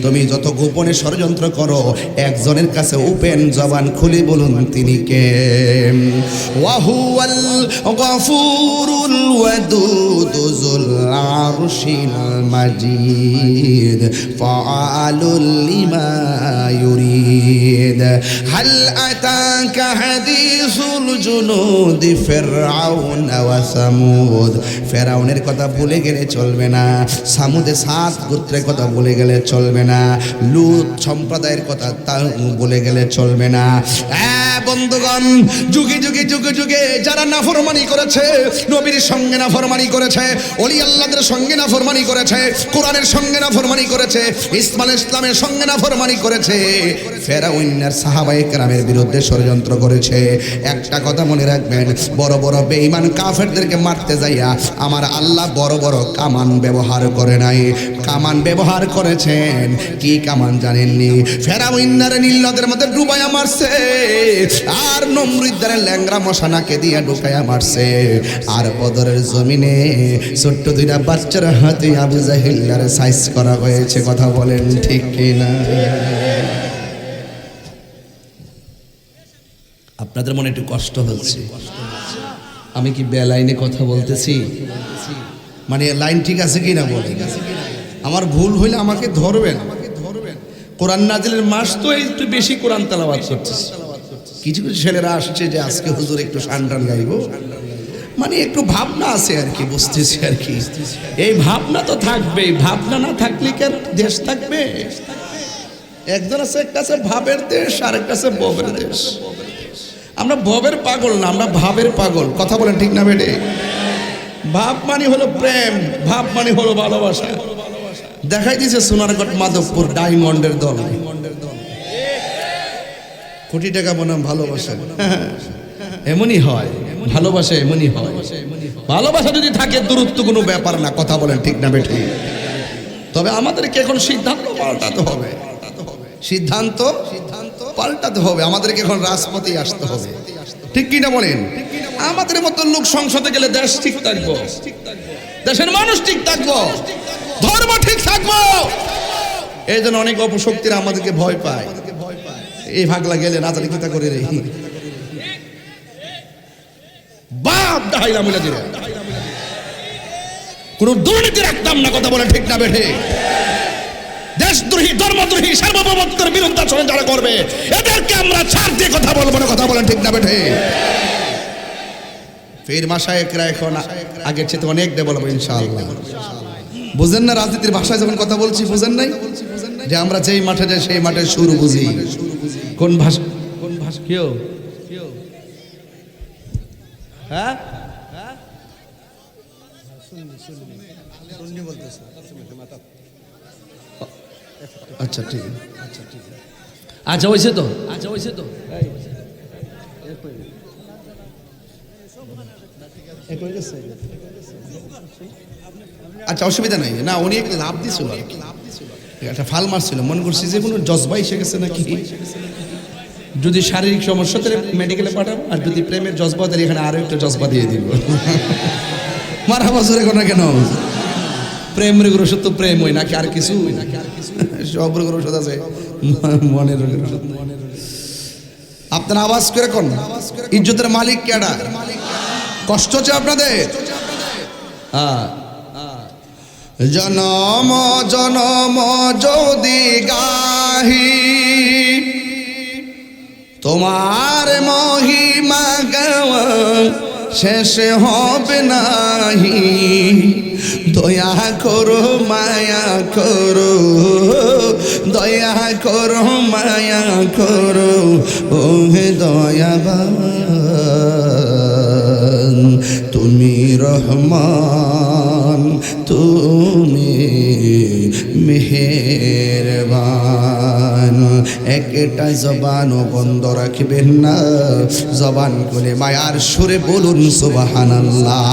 [SPEAKER 1] তুমি যত গোপনে ষড়যন্ত্র করো একজনের কাছে ওপেন জবান খুলে বলুন তিনি কে ওয়াহুয়াল গফুরুল ওয়াদুদ যুল আরশিল মাজিদ ফাআলুল লিমা ইউরিদ হাল আতাকা হাদিসুল জুনুদ ফিরআউন ওয়া সামুদ ফেরাউনের কথা ভুলে গেলে চলবে না সামুদে 7 গোত্রের কথা ভুলে গেলে চলবে না লূত সম্প্রদায়ের কথা তা ভুলে গেলে চলবে না বন্ধুগণ যুগে যুগে যুগে যুগে যারা নাফরমানি করেছে নবীর সঙ্গে নাফরমানি করেছে ওলি আল্লাহদের সঙ্গে নাফরমানি করেছে কোরআনের সঙ্গে নাফরমানি করেছে ইসলামের সঙ্গে নাফরমানি করেছে ফেরাউনের সাহাবায়ে কেরামের বিরুদ্ধে ষড়যন্ত্র করেছে একটা কথা মনে রাখবেন বড় বড় বেঈমান কাফেরদেরকে মারতে যাইয়া আমার আল্লাহ বড় বড় কামান ব্যবহার করে নাই কামান ব্যবহার করেছেন কি কামান জানেননি ফেরাউনের নীল নদের মধ্যে ডুবাইয়া মারছে আর নমরুদের ল্যাংরা মশানাকে দিয়ে ঢুকাইয়া মারছে আর বদরের জমিনে ছোট্ট দুইটা বাচ্চার হাতে আবু জাহিলের সাইজ করা হয়েছে কথা বলেন ঠিক কিনা আপনাদের মনে একটু কষ্ট হচ্ছে আমি কি বেলাইনে কথা বলতেছি মানে লাইন ঠিক আছে কি না বলেন আমার ভুল হইলে আমাকে ধরবেন কোরআন নাজিলের মাস তো একটু বেশি কোরআন তেলাওয়াত করতেছি কিছু কিছু ছেলেরা আসছে যে আজকে হুজুর একটু শানটান গাইবো মানে একটু ভাবনা আছে আর কি বুঝতেছি আর কি এই ভাবনা তো থাকবেই ভাবনা না থাকলে কি আর দেশ থাকবে একজন আছে একটা আছে ভাবের দেশ আর একটা আছে ববের দেশ আমরা ভবের পাগল না আমরা ভাবের পাগল কথা বলেন ঠিক না বেটে ভাব মানে হলো প্রেম ভাব মানে হলো ভালোবাসা দেখাই দিয়েছে সোনারগড় মাধবপুর ডায়মন্ডের দল কোটি টাকা বনাম ভালোবাসা এমনই হয় ভালোবাসা এমনই হয় ভালোবাসা যদি থাকে দূরত্ব কোনো ব্যাপার না কথা বলেন ঠিক না বেটে তবে আমাদেরকে এখন সিদ্ধান্ত পাল্টাতে হবে সিদ্ধান্ত পাল্টাতে হবে আমাদেরকে এখন রাজপথে আসতে হবে ঠিক কি না বলেন আমাদের মতো লোক সংসদে গেলে দেশ ঠিক থাকবো দেশের মানুষ ঠিক থাকবো ধর্ম ঠিক থাকবো এই জন্য অনেক অপশক্তিরা আমাদেরকে ভয় পায় এই ভাগলা গেলে না জানি কিতা করে রে বাপ ডাইলা মিলা দিলে কোন দুর্নীতি রাখতাম না কথা বলে ঠিক না বেঠে দেশদ্রোহী ধর্মদ্রোহী সার্বভৌমত্বের বিরুদ্ধে আচরণ যারা করবে এদেরকে আমরা ছাড় দিয়ে কথা বলবো না কথা বলেন ঠিক না বেঠে ফের মাশায়েখরা এখন আগের চেয়ে অনেক ডেভেলপ ইনশাআল্লাহ বুঝেন না রাজনীতির ভাষায় যখন কথা বলছি বুঝেন নাই যে আমরা যেই মাঠে যাই সেই মাঠে সুর বুঝি কোন ভাষা কেউ হ্যাঁ আচ্ছা ঠিক আচ্ছা হয়েছে তো আচ্ছা অসুবিধা নাই না উনি একটা লাভ দিছিল একটা ফাল মারছিল মনে করছি যে কোনো জজবা এসে গেছে নাকি যদি শারীরিক সমস্যা তাহলে মেডিকেলে পাঠাবো আর যদি প্রেমের জজবা তাহলে এখানে আরো একটা জজবা দিয়ে দিব মারা বছরে কোনো কেন প্রেম রোগের ওষুধ তো প্রেম হয় নাকি আর কিছু সব রোগের ওষুধ আছে মনের রোগের ওষুধ আপনার আওয়াজ করে কোন ইজ্জতের মালিক কেডা কষ্ট হচ্ছে আপনাদের জনম জনম যদি গাহি তোমার মহিমা গাওয়া শেষ হবে নাহি দয়া করো মায়া করো দয়া করো মায়া করো ও হে দয়াবান তুমি রহমান তুমি মেহেরবান একটা জবানও বন্ধ রাখবেন না জবান খুলে মায়ার সুরে বলুন সুবহানাল্লাহ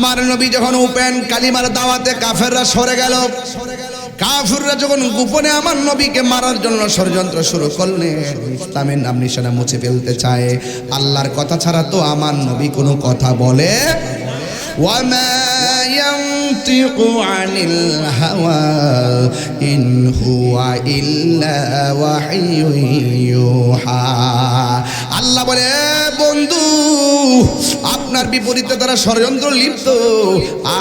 [SPEAKER 1] আমার নবী যখন ওপেন কালিমার দাওয়াতে কাফেররা সরে গেল, কাফিররা যখন গোপনে আমার নবীকে মারার জন্য ষড়যন্ত্র শুরু করলেন, ইসলামের নাম নিশানা মুছে ফেলতে চায়, আল্লাহর কথা ছাড়া তো আমার নবী কোনো কথা বলে وما ينطق عن الهوى إن هو إلا وحي يوحى আল্লাহ বলে বন্ধু আপনার বিপরীতে তারা ষড়যন্ত্র লিপ্ত,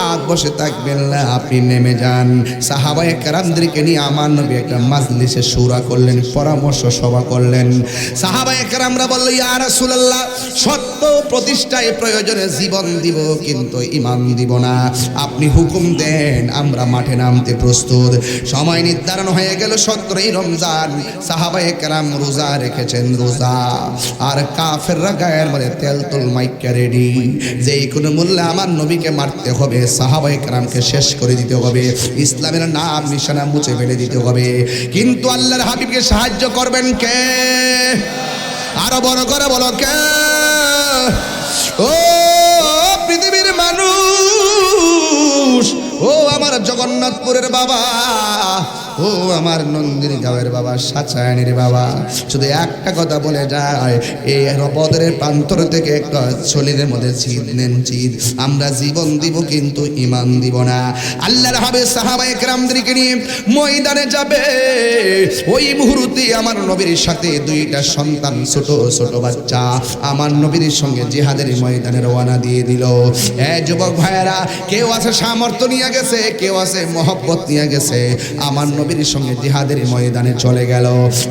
[SPEAKER 1] আর বসে থাকবেন না, আপনি নেমে যান। সাহাবায়ে কেরামদেরকে নিয়ে আমার নবী একটা মাজলিসে শুরা করলেন, পরামর্শ সভা করলেন। সাহাবায়ে কেরামরা বলল ইয়া রাসূলুল্লাহ, সত্য প্রতিষ্ঠায় প্রয়োজনে জীবন দিব কিন্তু ঈমান দিব না, আপনি হুকুম দেন, আমরা মাঠে নামতে প্রস্তুত। সময় নির্ধারণ হয়ে গেল 17ই রমজান। সাহাবায়ে কেরাম রোজা রেখেছেন, রোজা, আর কাফেররা গায়ের মধ্যে তেল তুল মাইকা রেডি, যেই কোনো মূল্যে আমার নবীকে মারতে হবে, সাহাবায়ে কেরামকে শেষ করে দিতে হবে, ইসলামের নাম নিশানা মুছে ফেলে দিতে হবে। কিন্তু আল্লাহর হাবিবকে সাহায্য করবেন কে? আরো বড় করে বলো কে? ও পৃথিবীর মানুষ, ও আমার জগন্নাথপুরের বাবা, ও আমার নন্দিনী গাঁয়ের বাবা, সাচায়নের বাবা, শুধু একটা কথা বলে যায়, এই বদরের প্রান্তর থেকে একটা শরীরের মধ্যে ছিদ নেন, ছিদ, আমরা জীবন দিব কিন্তু ঈমান দিব না। আল্লাহর হাবিব সাহাবায়ে কেরামদেরকে নিয়ে ময়দানে যাবে, ওই মুহূর্তে আমার নবীর সাথে দুইটা সন্তান, ছোট ছোট বাচ্চা, আমার নবীর সঙ্গে জিহাদের ময়দানে রওনা দিয়ে দিল। যুবক ভাইয়েরা, কেউ আছে সামর্থ্য নিয়ে গেছে, কেউ আছে মহব্বত নিয়ে গেছে, আমার নবীর সঙ্গে জিহাদের ময়দানে চলে গেল।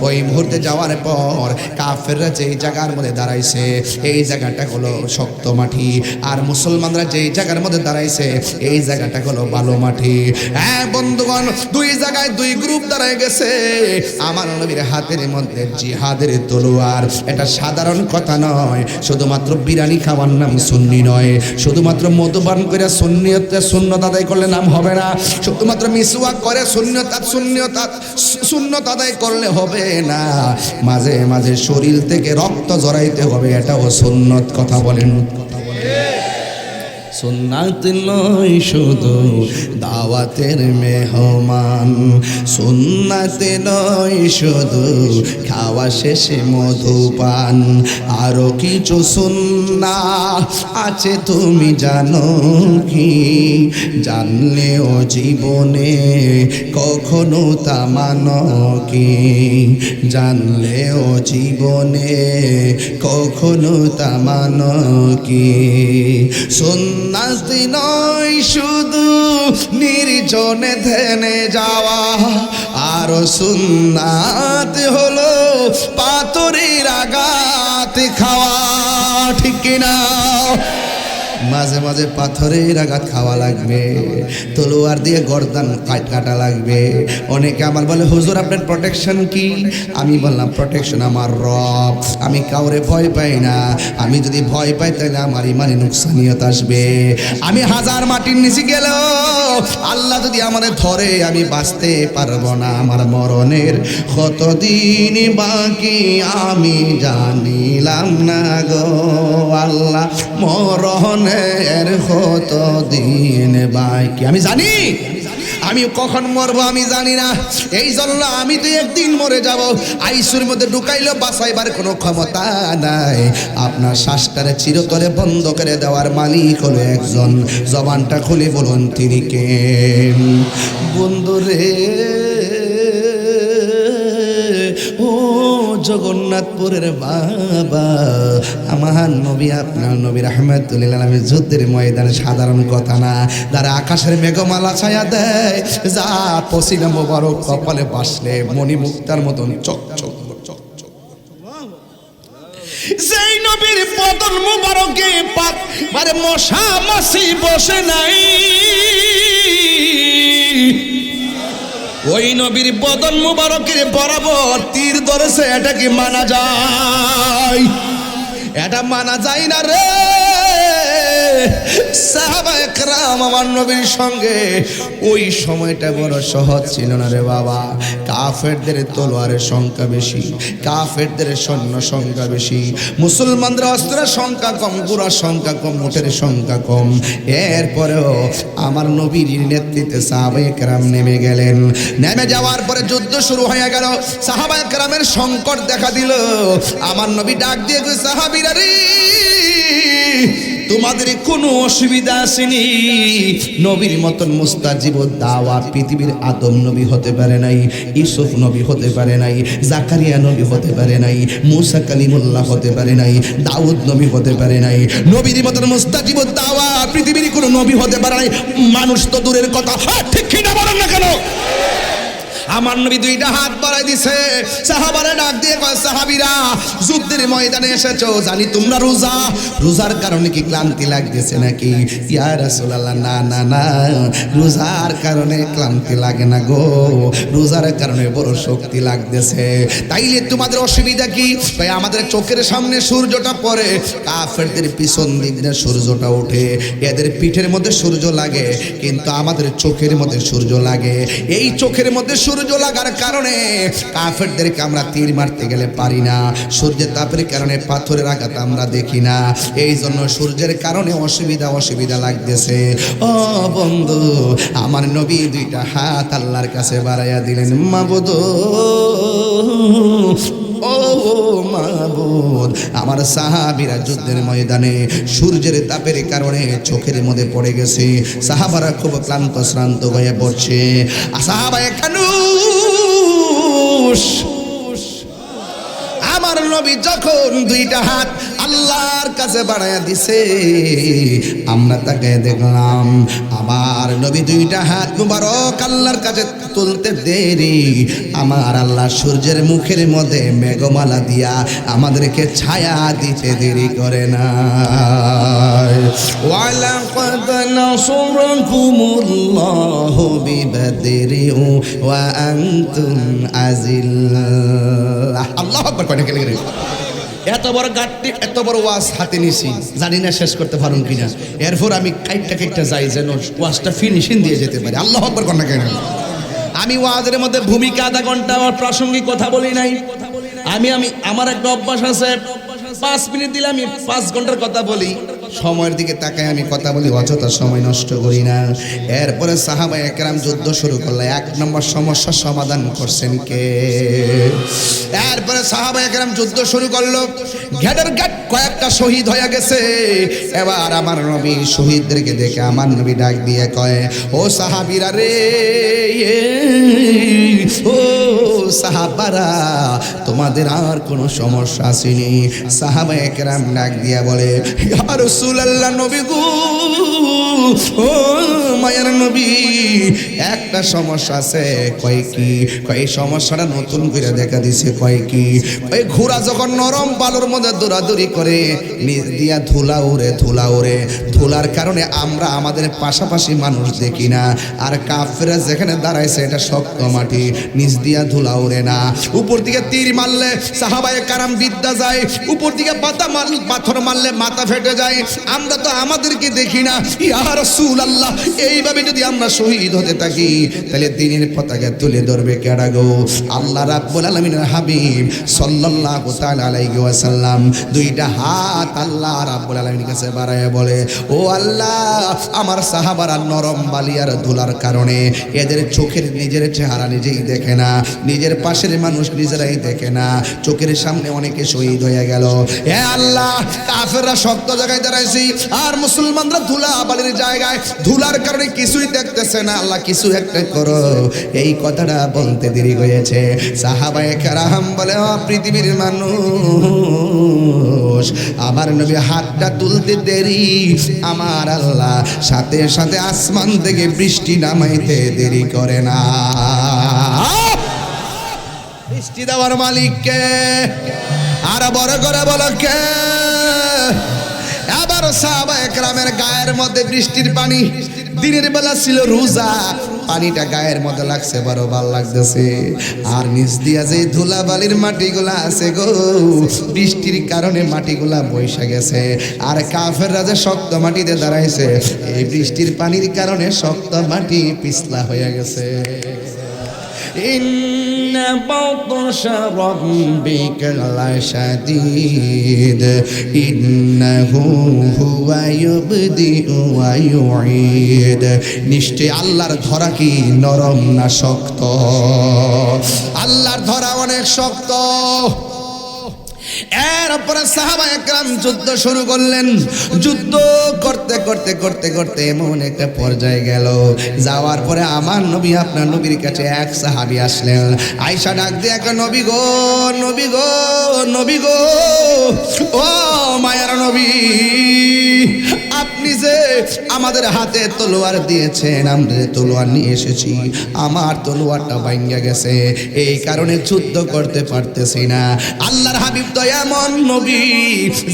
[SPEAKER 1] ওই মুহূর্তে যাওয়ার পর কাফেররা যেই জায়গার মধ্যে দাঁড়াইছে, এই জায়গাটা হলো শক্ত মাটি, আর মুসলমানরা যেই জায়গার মধ্যে দাঁড়াইছে, এই জায়গাটা হলো বালু মাটি। হ্যাঁ বন্ধুগণ, দুই জায়গায় দুই গ্রুপ দাঁড়ায় গেছে। আমার নবীর হাতের মধ্যে জিহাদের তলোয়ার। এটা সাধারণ কথা নয়, শুধুমাত্র বিরিয়ানি খাওয়ার নাম সুন্নি নয়, শুধুমাত্র মধুপান করে সুন্নত আদায় করলে নাম হবে না, শুধুমাত্র মিসওয়াক করে সুন্নত আদায় করলে হবে না, মাঝে মাঝে শরীর থেকে রক্ত ঝরাইতে হবে, এটাও সুন্নত। কথা বলেন। সুন্নাত নয় শুধু দাওয়াতের মেহমান, সুন্নাত নয় শুধু খাওয়া শেষে মধুপান, আরো কিছু সুন্নাত আছে তুমি জানো কি? জানলেও জীবনে কখনো তা মানো কি? জানলেও জীবনে কখনো তা মানো কি? সুন্নাত নয় শুধু নির্জনে ধ্যানে যাওয়া, আর সুন্নাত হলো পাথরের আঘাত খাওয়া, ঠিক কিনা? মাঝে মাঝে পাথরের আঘাত খাওয়া লাগবে, তলোয়ার দিয়ে গর্দান কাটা লাগবে। অনেকে আমার বলে হুজুর আপনার প্রোটেকশন কি? আমি বললাম প্রোটেকশন আমার রব, আমি কাউরে ভয় পাই না, আমি যদি ভয় পাই তাহলে আমার ইমানে নুকসানিয়ত আসবে। আমি হাজার মাটির নিচে গেলেও আল্লাহ যদি আমাদের ধরে আমি বাঁচতে পারবো না, আমার মরণের কতদিন বাকি আমি জানিলাম না গো আল্লাহ, মরণের কতদিন বাকি আমি জানি, আমি কখন মরবো আমি জানি না। এই জন্য আমি তো একদিন মরে যাব, আইসুর মধ্যে ঢুকাইলেও বাঁচাইবার কোনো ক্ষমতা নাই। আপনার শ্বাসটারে চিরতরে বন্ধ করে দেওয়ার মালিক হলো একজন, জবানটা খুলে বলুন তিনি কে? বন্ধুরে ও জগন্নাথপুরের বাবা, আমার নবী আপনার নবী রাহমাতুল্লিল আলামিন যুদ্ধের ময়দানে সাধারণ কথা না, যারা আকাশের মেঘমালা ছায়া দেয়, যা পসিনা মোবারক কপালে বাসলে মণিমুক্তার মতন চকচক। যেই নবীর বদন মুবারকে পাক মানে মশা মাছি বসে নাই, ওই নবীর বদন মুবারকের বরাবর তীর ধরেছে, এটা কি মানা যায়? এটা মানা যায় না রে। সাহাবায়ে কেরাম আমার নবীর সঙ্গে ওই সময়টা বড় সহজ ছিল না রে বাবা। কাফেরদের তলোয়ারের সংখ্যা বেশি, কাফেরদের সৈন্য সংখ্যা বেশি, মুসলমানদের অস্ত্রের সংখ্যা কম, ঘোড়ার সংখ্যা কম, উটের সংখ্যা কম। এরপরেও আমার নবীর নেতৃত্বে সাহাবায়ে কেরাম নেমে গেলেন। নেমে যাওয়ার পরে যুদ্ধ শুরু হয়ে গেল। সাহাবায়ে কেরামের সংকট দেখা দিল। আমার নবী ডাক দিয়ে কই, সাহাবীরা রে, তোমাদের কোনো অসুবিধা আসেনি? নবীর মতন মুস্তাজিব দাওয়াত পৃথিবীর আদম নবী হতে পারে নাই, ইউসুফ নবী হতে পারে নাই, জাকারিয়া নবী হতে পারে নাই, মুসা কালিমুল্লাহ হতে পারে নাই, দাউদ নবী হতে পারে নাই। নবীর মতন মুস্তাজিব দাওয়াত পৃথিবীর কোনো নবী হতে পারে নাই। মানুষ তো দূরের কথা, ঠিক কিনা বলেন না কেন? আমার নবী দুইটা হাত বাড়াই দিছে। সাহাবারে ডাক দিয়ে কয়, সাহাবীরা যুদ্ধের ময়দানে এসেছো, জানি তোমরা রোজা, রোজার কারণে কি ক্লান্তি লাগতেছে নাকি? ইয়া রাসূলুল্লাহ, না না না, রোজার কারণে ক্লান্তি লাগে না গো, রোজার কারণে বড় শক্তি লাগতেছে। তাইলে তোমাদের অসুবিধা কি? ভাই আমাদের চোখের সামনে সূর্যটা পড়ে, কাফেরদের পিছন দিক দিয়ে সূর্যটা ওঠে, এদের পিঠের মধ্যে সূর্য লাগে, কিন্তু আমাদের চোখের মধ্যে সূর্য লাগে। এই চোখের মধ্যে সূর্য লাগার কারণে কাফেরদেরকে আমরা তীর মারতে গেলে পারি না, সূর্যের তাপের কারণে পাথরের আঘাত আমরা দেখি না, এই জন্য সূর্যের কারণে অসুবিধা লাগতেছে। ও বন্ধু, আমার নবী দুইটা হাত আল্লাহর কাছে বাড়াইয়া দিলেন, মাবুদ ও মাবুদ, আমার সাহাবীরা যুদ্ধের ময়দানে সূর্যের তাপের কারণে চোখের মধ্যে পড়ে গেছে, সাহাবারা খুব ক্লান্ত শ্রান্ত হয়ে পড়ছে। সাহাবায়ে কানুস আমার নবী যখন দুইটা হাত আল্লাহর কাছে বাড়াইয়া দিছে, আমরা তাকে দেখলাম আমার নবী দুইটা হাত মুবারক আল্লাহর কাছে তুলতে দেরি, আমার আল্লাহ সূর্যের মুখের মধ্যে মেঘমালা দিয়া আমাদেরকে ছায়া দিতে দেরি করে না। ওয়ালাকাদ নাসরাকুমুল্লাহু বিবাদরিন ওয়া আনতুম আযিল্লাহ। আল্লাহু আকবার। এত বড় গাট্টি, এত বড় ওয়াজ হাতে নিছি, জানি না শেষ করতে পারুন কিনা। এরপর আমি কাইটটা যাই যেন ওয়াজটা ফিনিশিং দিয়ে যেতে পারি। আল্লাহু আকবার কর না কেন? আমি ওয়াজের মধ্যে ভূমিকা আধা ঘন্টা আমার প্রাসঙ্গিক কথা বলি নাই। আমার একটা অভ্যাস আছে, 5 মিনিট দিলে আমি 5 ঘন্টার কথা বলি। সময়ের দিকে তাকায় আমি কথা বলি, অযথা সময় নষ্ট করি না। এরপরে সাহাবায়ে কেরাম যুদ্ধ শুরু করলো। 1 নম্বর সমস্যার সমাধান করছেন কে? এরপরে সাহাবায়ে কেরাম যুদ্ধ শুরু করলো। ঘাটের ঘাট কয়েকটা শহীদ হয়ে গেছে। এবার আমার নবী শহীদদেরকে দেখে আমার নবী ডাক দিয়ে কয়, ও সাহাবীরা রে, ও সাহাবারা, তোমাদের আর কোনো সমস্যা আসেনি? সাহাবায়ে কেরাম ডাক দিয়া বলে, ইয়া রাসূলুল্লাহ, নবী গো, ও মায়ের নবী, একটা সমস্যা আছে। কয় কি? কয় সমস্যাটা নতুন করে দেখা দিছে। কয় কি? ওই ঘোড়া যখন নরম বালুর মধ্যে দৌড়াদৌড়ি করে, নিচ দিয়া ধুলা উড়ে, ধুলার কারণে আমরা আমাদের পাশাপাশি মানুষ দেখি না, আর কাফেররা যেখানে দাঁড়াইছে এটা শক্ত মাটি, নিচ দিয়া ধুলা উড়ে না। উপর দিকে তীর মারলে সাহাবায়ে কেরাম বিদ্যা যায়, উপর দিকে পাথর মারলে মাথা ফেটে যায়, আমরা তো আমাদেরকে দেখি না। ইয়া রাসূলুল্লাহ, এইভাবে যদি আমরা শহীদ হতে থাকি তাহলে দ্বীনের পতাকা তুলে ধরবে কেডা গো? আল্লাহ রাব্বুল আলামিনের হাবিব সাল্লাল্লাহু তাআলা আলাইহি ওয়াসাল্লাম দুইটা হাত আল্লাহ রাব্বুল আলামিনের কাছে বাড়ায় বলে, ও আল্লাহ, আমার সাহাবারা নরম বালিয়ার ধুলার কারণে এদের চোখের নিজের চেহারা নিজেই দেখে না, নিজের পাশের মানুষ নিজেরাই দেখে না, চোখের সামনে অনেকে শহীদ হয়ে গেল। হে আল্লাহ, কাফেররা শক্ত জায়গায় দাঁড়াইছি আর মুসলমানরা ধুলা বালির জায়গায়, ধুলার কারণে কিছুই দেখতেছে না। আল্লাহ, কিছু একটা করো। এই কথাটা বলতে দেরি হয়েছে। সাহাবায়ে কেরাম বলে, ও পৃথিবীর মানুষ, আমার নবী হাতটা তুলতে দেরি, আমার আল্লাহ সাথে সাথে আসমান থেকে বৃষ্টি নামাইতে দেরি করে না। বৃষ্টি দেওয়ার মালিককে আর বড় করে বলো কে? এবার সাহাবায়ে কেরামের গায়ের মধ্যে বৃষ্টির পানি দিনের বেলা ছিল রোজা, পানিটা গায়ের মধ্যে লাগছে, বড় ভালো লাগতেছে। আর নিচ দিয়া যে ধুলাবালির মাটিগুলা আছে গো, বৃষ্টির কারণে মাটিগুলা বৈশা গেছে। আর কাফেররা যে শক্ত মাটিতে দাঁড়াইছে, এই বৃষ্টির পানির কারণে শক্ত মাটি পিছলা হয়ে গেছে। ইন্না বাতশা রাব্বিকা লাশাদীদ ইন্নাহু হুয়া ইউবদিউ ওয়া ইউঈদ। নিশ্চয় আল্লাহর ধরা কি নরম না শক্ত? আল্লাহর ধরা অনেক শক্ত। এরপরে সাহাবায়ে কেরাম যুদ্ধ শুরু করলেন। যুদ্ধ করতে করতে করতে করতে এমন একটা পর্যায়ে গেল, যাওয়ার পরে আমার নবী, আপনার নবীর কাছে এক সাহাবী আসলেন। আয়েশা ডাক দিয়ে, নবী গো, নবী গো, নবী গো, ও মায়ার নবী, আপনি যে আমাদের হাতে তলোয়ার দিয়েছেন, আমরা তলোয়ার নিয়ে এসেছি, আমার তলোয়ারটা ভাঙা গেছে, এই কারণে যুদ্ধ করতে পারতেছি না। আল্লাহর হাবিব তো এমন নবী,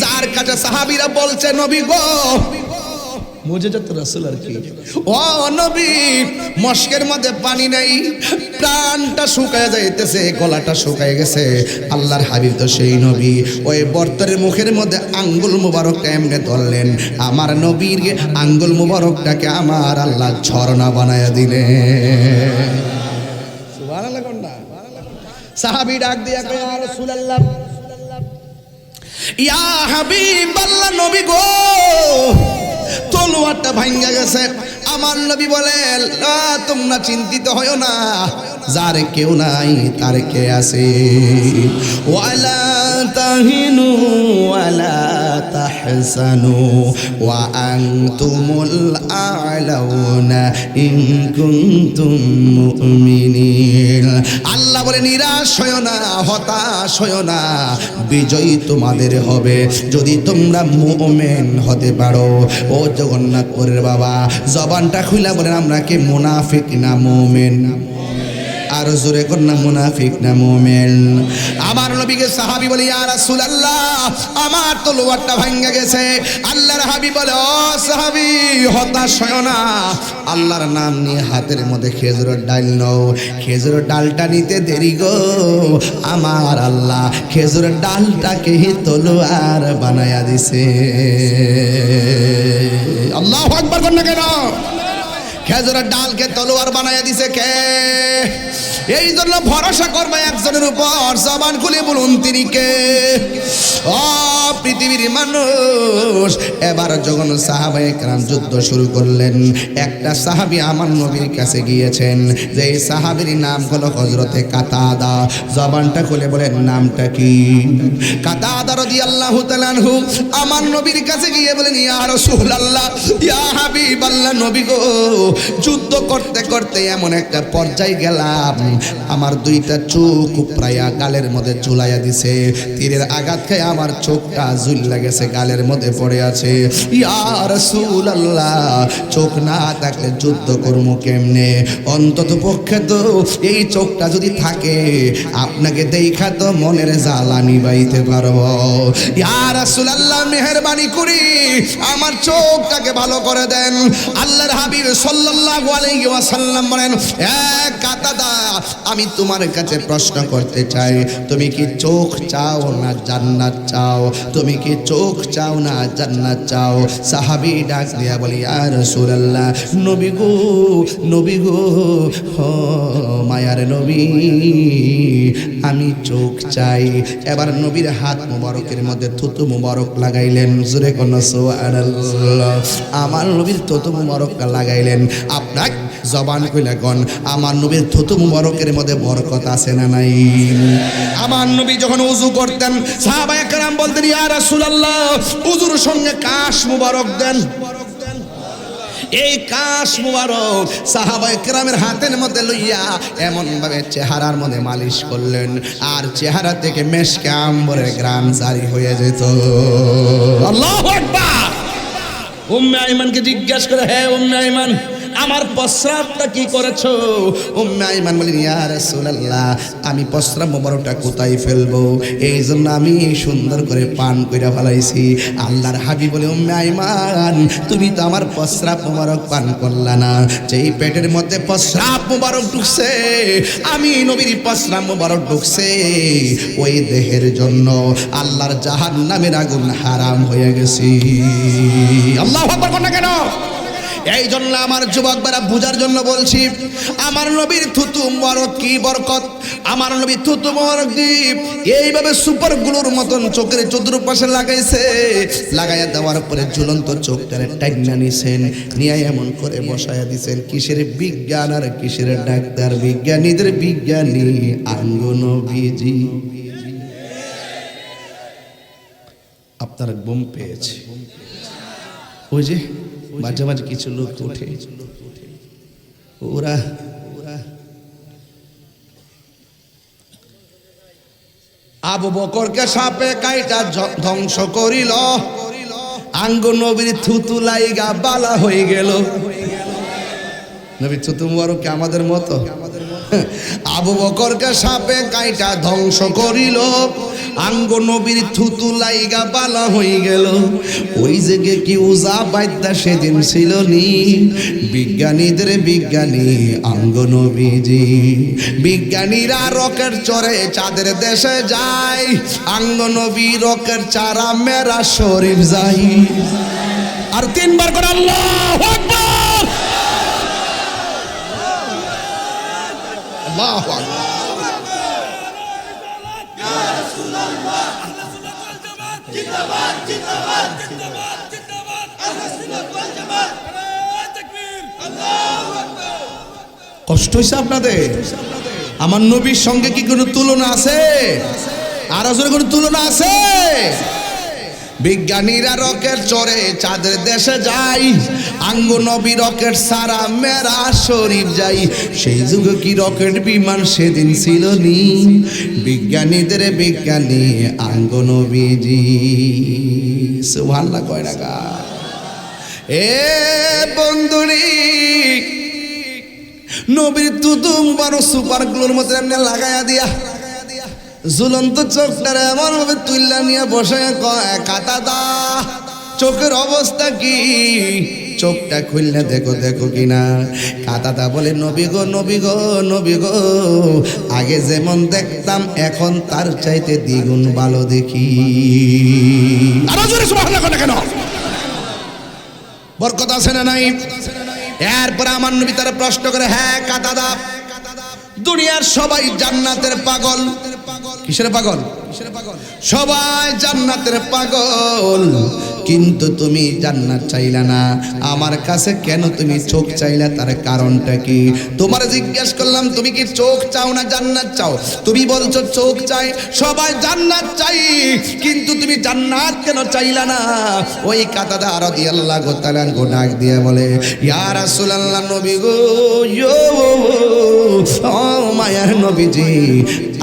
[SPEAKER 1] যার কাছে সাহাবীরা বলছে, নবী গো, মুজিজাত রাসূল আর কি, ও নবী, মশকের মধ্যে পানি নাই, প্রাণটা শুকায় যাইতেছে, গলাটা শুকায় গেছে। আল্লাহর হাবিব তো সেই নবী, ওই বর্তরের মুখের মধ্যে আঙ্গুল মুবারকটা এমনি ধরলেন, আমার নবীর আঙ্গুল মুবারকটাকে আমার আল্লাহ ঝর্ণা বানায়া দিলেন। সুবহানাল্লাহ। কোনটা সাহাবী ডাক দিয়া কয়, ইয়া রাসূলুল্লাহ, ইয়া হাবিবাল্লাহ, নবী গো, তলোয়ারটা ভাঙ্গা গেছে। আমার নবী বলেন, তোমরা চিন্তিত হয়ো না, যার কেউ নাই তার কে আছে। ওয়ালা তাহিনু ওয়ালা তাহসানু ওয়া আনতুমুল আ'লাউনা ইন কুনতুম মুমিনিন। আল্লাহ বলে, নিরাশ হয়ো না, হতাশ হয়ো না, বিজয় তোমাদের হবে যদি তোমরা মুমিন হতে পারো। ও জগন্নাথপুরের বাবা, জবানটা খুলে বলেন, আমরা কি মুনাফিক না মুমিন? আর জোরে কর না, মুনাফিক না মুমিন? আমার নবীকে সাহাবী বলে, ইয়া রাসূলুল্লাহ, আমার তলোয়ারটা ভাঙা গেছে। আল্লাহর হাবিব বলে, ও সাহাবী, হতাশ হয়ো না, আল্লাহর নাম নিয়ে হাতের মধ্যে খেজুরের ডাল নাও, খেজুরের ডালটা নিতে দেরি গো, আমার আল্লাহ খেজুরের ডালটাকে তলোয়ার বানায়া দিছে। আল্লাহু আকবার কর না কেন? খেজুরের ডালকে তলোয়ার বানায়া দিছে কে? এই জন্য ভরসা করবে একজনের উপর, জবান খুলে বলুন, তিনি কে? ও পৃথিবীর মানুষ, এবার যখন সাহাবায়ে কেরাম যুদ্ধ শুরু করলেন, একটা সাহাবী আমার নবীর কাছে গিয়েছেন, যে সাহাবীর নাম হলো হযরতে কাতাদা। জবানটা খুলে বলেন, নামটা কি? কাতাদা রাদিয়াল্লাহু তাআলা আনহু আমার নবীর কাছে গিয়ে বলেন, ইয়া রাসূলুল্লাহ, ইয়া হাবিবাল্লাহ, নবী গো, যুদ্ধ করতে করতে এমন একটা পর্যায়ে গেলাম, আমার দুইটা চোখ প্রায় গালের মধ্যে ঝুলাইয়া দিছে, তীরের আঘাত খেয়ে আমার চোখটা ঝুল্লা গেছে, গালের মধ্যে পড়ে আছে। ইয়া রাসূলুল্লাহ, চোখ না থাকলে যুদ্ধ করবো কেমনে? অন্তত পক্ষে তো এই চোখটা যদি থাকে, আপনাকে দেখা তো মনের জ্বালা নিবাইতে পারবো। ইয়া রাসূলুল্লাহ, মেহেরবানি করি আমার চোখটাকে ভালো করে দেন। আল্লাহর হাবিব সাল্লাল্লাহু আলাইহি ওয়াসাল্লাম বলেন, কাতাদা, আমি তোমার কাছে প্রশ্ন করতে চাই, তুমি কি চোখ চাও না জান্নাত চাও? তুমি কি চোখ চাও না জান্নাত চাও? সাহাবী ডাক দিয়া বলি, ইয়া রাসূলুল্লাহ, নবী গো, নবী গো, ও মায়ার নবী, আমি চোখ চাই। এবার নবীর হাত মুবারকের মধ্যে থুতু মুবারক লাগাইলেন, জোরে কোন সুবহানাল্লাহ। আমার নবীর থুতু মুবারকটা লাগাইলেন। আপনার জবান কইলা কোন, আমার নবীর থুতু মুবারকের মধ্যে বরকত আছে না নাই? আমার নবী যখন ওযু করতেন, সাহাবায়ে কেরাম বলতেন, ইয়া রাসূলুল্লাহ, ওযুর সঙ্গে কাশ মুবারক দেন। এই কাশ মুবারক সাহাবায়ে কেরামের হাতের মধ্যে লইয়া এমন ভাবে চেহারার মধ্যে মালিশ করলেন, আর চেহারা থেকে মেশকে আম্বরের ঘ্রাণ জারি হয়ে যেত। আল্লাহু আকবার। উম্মে আইমানকে জিজ্ঞাসা করে, হে উম্মে আইমান, আমার প্রস্রাবটা কি করেছো? উম্মে আইমান বলেন ইয়া রাসূলুল্লাহ আমি প্রস্রাব মোবারকটা কোথায় ফেলবো, এই জন্য আমি সুন্দর করে পান কইরা ফেলাইছি। আল্লাহর হাবিব বলে উম্মে আইমান তুমি তো আমার প্রস্রাব মোবারক পান করলা না, যেই পেটের মধ্যে প্রস্রাব মোবারক ঢুকছে, আমি নবীর প্রস্রাব মোবারক ঢুকছে, ওই দেহের জন্য আল্লাহর জাহান্নামের আগুন হারাম হয়ে গেছে। আল্লাহু আকবার কোন কেন? এই জন্য আমার যুবক ভাইরা বুঝার জন্য বলছি, আমার নবীর থুতু মোবারক কি বরকত, আমার নবী থুতু মোবারক দ্বীপ এইভাবে সুপার গ্লুর মতন চোখের চতুর্পাশে লাগাইছে, লাগাইয়া দেওয়ার পরে ঝুলন্ত চোখটারে টাইনা নিছেন, নিয়ে এমন করে বসায়া দিছেন। কিসের বিজ্ঞান আর কিসের ডাক্তার, বিজ্ঞানীদের বিজ্ঞানী আঙ্গ নবীজি। আপনার ঘুম পেয়েছে, ওই যে মাঝে মাঝে কিছু লোক ওঠে, ওরা আবু বকরকে সাপে কাইটা ধ্বংস করিল, আঙ্গ নবীর থুতু লাইগা বালা হয়ে গেল। নবীর থুতু মোবারক আমাদের মতো। আবু বকরকে সাপে কাইটা ধ্বংস করিল, আঙ্গ নবীর থুতু লাইগা বালা হয়ে গেল। ওই জায়গায় কি উজা বাইদা সেদিন ছিল নি, বিজ্ঞানীদের বিজ্ঞানী আঙ্গ নবীজি। বিজ্ঞানীরা রকেট চড়ে চাঁদের দেশে যায়, আঙ্গ নবী রকেট চারা মেরা শরীফ যাই। আর তিনবার করে আল্লাহু আকবার, আল্লাহু আকবার। কষ্ট হয়েছে আপনাদের? আমার নবীর সঙ্গে কি কোনো তুলনা আছে? আর আসলে কোনো তুলনা আছে? বিজ্ঞানীরা রকেট চড়ে চাঁদের দেশে যায়, আঙ্গ নবী রকেট সারা মেরা শরীফ যাই। সেই যুগে কি রকেট বিমান সেদিন ছিল নি, বিজ্ঞানীদের বিজ্ঞানী আঙ্গ নবীজি। সুবহানাল্লাহ কয় না গা? এ বন্ধুরি, নবীর থুতু মুবারক সুপার গ্লুর মতো এমনি লাগাইয়া দিয়া ঝুলন্ত চোখটারে এমন ভাবে তুইলা নিয়ে বসে কয় কাতা দা, চোখের অবস্থা কি? চোখটা খুললে দেখো দেখো কিনা। কাতাদা বলে নবী গো নবী গো নবী গো, আগে যেমন দেখতাম এখন তার চাইতে দ্বিগুণ ভালো দেখি। আরো জোরে সুবহানাল্লাহ কেন? বরকত আছে না নাই? এরপর আমার নবী তারা প্রশ্ন করে, হ্যাঁ কাতাদা, দুনিয়ার সবাই জান্নাতের পাগল। কিসের পাগল? সবাই জান্নাতের পাগল, কিন্তু তুমি জান্নাত চাইলা না, আমার কাছে কেন তুমি চোখ চাইলা? তার কারণটা কি? তোমার জিজ্ঞেস করলাম তুমি কি চোখ চাও না জান্নাত চাও? তুমি বলছো চোখ চাই, সবাই জান্নাত চাই, কিন্তু তুমি জান্নাত কেন চাইলা না? ওই কাতাদা রাদিয়াল্লাহু তাআলা ডাক দিয়ে বলে, ইয়া রাসূলুল্লাহ, নবী গো, ও মায়ার নবীজি,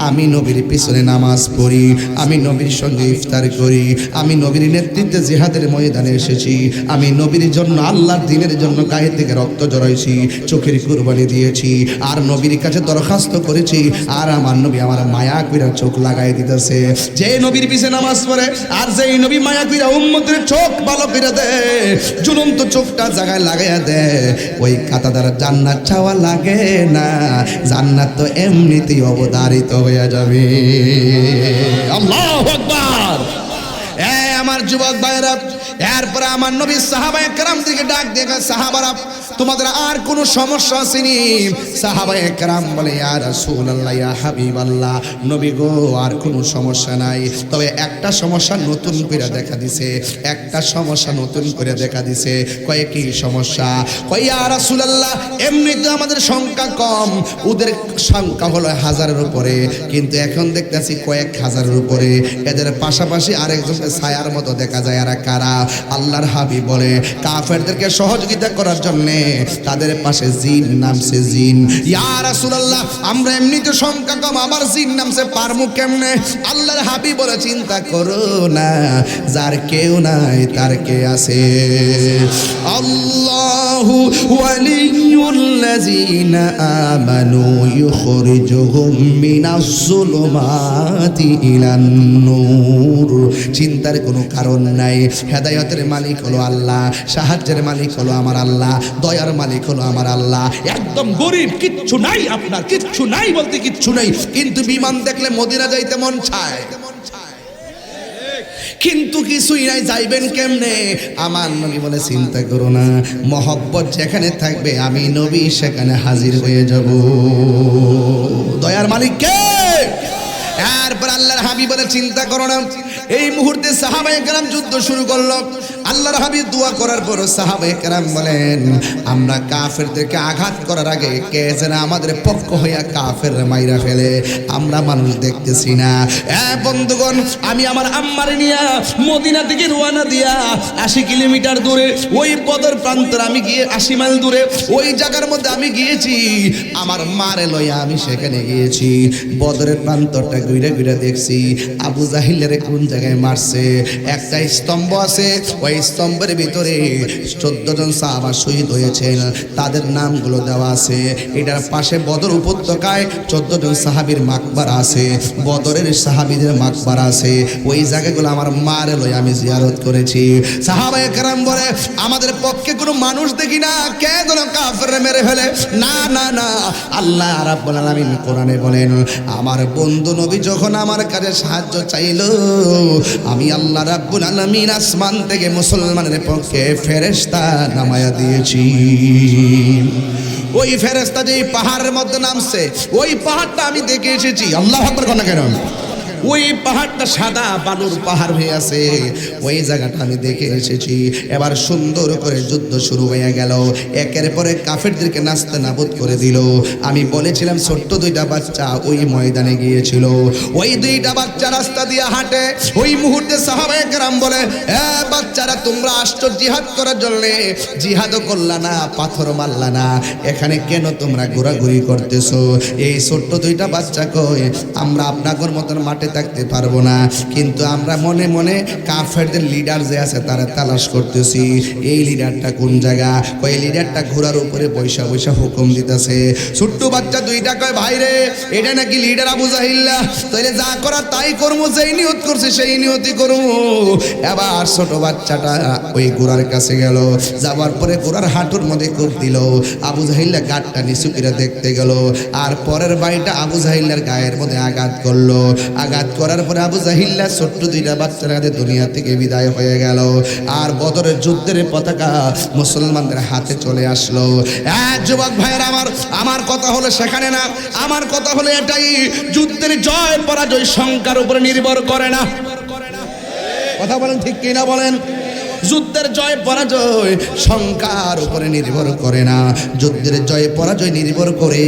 [SPEAKER 1] আমি নবীর পিছনে নামাজ পড়ি, আমি নবীর সঙ্গে ইফতার করি, আমি নবীর নেতৃত্বে জিহাদের ময়দানে এসেছি, আমি নবীর জন্য আল্লাহর দ্বীনের জন্য গায়ে থেকে রক্ত জড়াইছি, চোখের কুরবানি দিয়েছি, আর নবীর কাছে দরখাস্ত করেছি, আর আমার নবী আমার মায়া কইরা চোখ লাগাই দিতেছে। যে নবীর পিছনে নামাজ পড়ে আর যেই নবী মায়া কইরা উম্মতের চোখ ভালো কইরা দেয়, ঝুলন্ত চোখটা জায়গায় লাগাইয়া দেয়, ওই কাতাদার জান্নাত চাওয়া লাগে না, জান্নাত তো এমনিতেই অবধারিত হয়ে যাবে। আল্লাহু আকবার। আমার যুবক ভাইরা, এরপরে আমার নবী সাহাবায়ে কেরাম দিকে ডাক দিয়ে, সাহাবারা তোমাদের আর কোনো সমস্যা আসেনি? সাহাবায়ে কেরাম বলে, ইয়া রাসূলুল্লাহ, ইয়া হাবিবাল্লাহ, নবী গো আর কোনো সমস্যা নাই, তবে একটা সমস্যা নতুন করে দেখা দিছে, একটা সমস্যা নতুন করে দেখা দিছে। কয় কি সমস্যা? কয় ইয়া রাসূলুল্লাহ, এমনিতে আমাদের সংখ্যা কম, ওদের সংখ্যা হলো হাজারের উপরে, কিন্তু এখন দেখতেছি কয়েক হাজারের উপরে। এদের পাশাপাশি আরেকজনকে ছায়ার মতো দেখা যায়। আর কারা? আল্লাহর হাবিব বলে কাফেরদেরকে সহযোগিতা করার জন্য তাদের পাশে জিন নামছে। জিন। ইয়া রাসূলুল্লাহ, আমরা এমনিতে সংখ্যা কম, আবার জিন নামছে, পারমু কেমনে? আল্লাহর হাবিব বলে চিন্তা করো না, যার কেউ নাই তার কে আছে। আল্লাহু ওয়ালিয়ুল্লাযীনা আমানু ইউখরিজুহুম মিনাজ যুলুমাতি ইলান নূর। চিন্তার কোনো কারণ নাই। হেদায়েতের মালিক হলো আল্লাহ, সাহায্যের মালিক হলো আমার আল্লাহ, দয়ার মালিক হলো আমার আল্লাহ। একদম গরিব, কিচ্ছু নাই, আপনার কিচ্ছু নাই বলতে কিচ্ছু নাই, কিন্তু বিমান দেখলে মদিনা যাইতে মন চায়, কিন্তু কিছুই নাই, যাইবেন কেমনে? আমার নবী বলে চিন্তা করো না, মহব্বত যেখানে থাকবে আমি নবী সেখানে হাজির হয়ে যাব। দয়ার মালিক কে? এরপর আল্লাহর হাবিব বলে চিন্তা করো না। এই মুহূর্তে সাহাবায়ে কেরাম যুদ্ধ শুরু করলো। আল্লাহর হাবিব দোয়া করার পর সাহাবায়ে কেরাম বলেন, আমরা কাফেরদেরকে আঘাত করার আগে কে যেন আমাদের পক্ষ হইয়া কাফের মাইরা ফেলে, আমরা মানুষ দেখতেছি না। বন্ধুগণ, আমি আমার আম্মার নিয়া মদিনা থেকে রওনা দিয়া 80 কিলোমিটার দূরে ওই বদর প্রান্তর আমি গিয়ে 80 মাইল দূরে ওই জায়গার মধ্যে আমি গিয়েছি। আমার মারে লইয়া আমি সেখানে গিয়েছি। বদরের প্রান্তরটা ঘুরে ঘুরে দেখছি আবু জাহিলের কোন জায়গায় মারছে। একটা স্তম্ভ আছে, ওই স্তম্ভের ভিতরে 14 জন সাহাবা শহীদ হয়েছেন, তাদের নামগুলো দেওয়া আছে। এটার পাশে বদর উপত্যকায় 14 জন সাহাবীর মাকবারা আছে, বদরের সাহাবীদের মাকবারা আছে। ওই জায়গাগুলো আমার মারে লই আমি জিয়ারত করেছি। সাহাবায়ে কেরাম বলে আমাদের পক্ষে কোনো মানুষ দেখি না, কে যেন কাফেররে মেরে ফেলে। না না না, আল্লাহ রাব্বুল আলামিন কোরআনে বলেন, আমার বন্ধু নবী যখন আমার কাছে সাহায্য চাইলো, আমি আল্লাহ রাব্বুল আলামিন আসমান থেকে মুসলমানের পক্ষে ফেরেশতা নামায়া দিয়েছি। ওই ফেরেশতা যেই পাহাড়ের মধ্যে নামছে, ওই পাহাড়টা আমি দেখে এসেছি। আল্লাহু আকবার কোন কেন? ওই পাহাড়টা সাদা বালুর পাহাড় হয়ে আছে, ওই জায়গাটা আমি দেখে এসেছি। এবার সুন্দর করে যুদ্ধ শুরু হয়ে গেল, একের পরে কাফেরদেরকে নাস্তে নাবুদ করে দিল। আমি বলেছিলাম ছোট্ট 2টা বাচ্চা ওই ময়দানে গিয়েছিল, ওই 2টা বাচ্চা রাস্তা দিয়ে হাঁটে। ওই মুহূর্তে সাহাবায়ে কেরাম বলে, বাচ্চারা তোমরা আসছো জিহাদ করার জন্য, জিহাদও করলা না, পাথর মারলা না, এখানে কেন তোমরা ঘোরাঘুরি করতেছো? এই ছোট্ট 2টা বাচ্চা কই, আমরা আপনাদের মতন মাঠে থাকতে পারবো না, কিন্তু আমরা মনে মনে কাফেরদের লিডার যে আছে তারা তালাশ করতেছি। এই লিডারটা কোন জায়গা? ওই লিডারটা ঘোড়ার উপরে বৈশা বৈশা হুকুম দিতেছে। ছোট্ট বাচ্চা 2টা কয়, ভাই রে, এটা নাকি লিডার আবু জাহিল্লা, তাইলে যা করার তাই করবো, যেই নিয়ত করছে সেই নিয়তই করবো। এবার ছোট বাচ্চাটা ওই ঘোড়ার কাছে গেল, যাবার পরে ঘোড়ার হাঁটুর মধ্যে কোপ দিল। আবু জাহিল্লা গাটটা নিচু করে দেখতে গেল, আর পরের বাড়িটা আবু জাহিল্লার গায়ের মধ্যে আঘাত করলো। আঘাত করার পরে আবু জাহিল্লা ছোট্ট 2টা বাচ্চার হাতে দুনিয়া থেকে বিদায় হয়ে গেল। আর বদরের যুদ্ধের পতাকা মুসলমানদের হাতে চলে আসলো। যুবক ভাইয়ের আমার কথা হলো সেখানে না, আমার কথা হলো এটাই, যুদ্ধের জয় পরাজয় সংখ্যার উপরে নির্ভর করে না। কথা বলেন ঠিক কিনা বলেন? যুদ্ধের জয় পরাজয় সংখ্যার উপরে নির্ভর করে না, যুদ্ধের জয় পরাজয় নির্ভর করে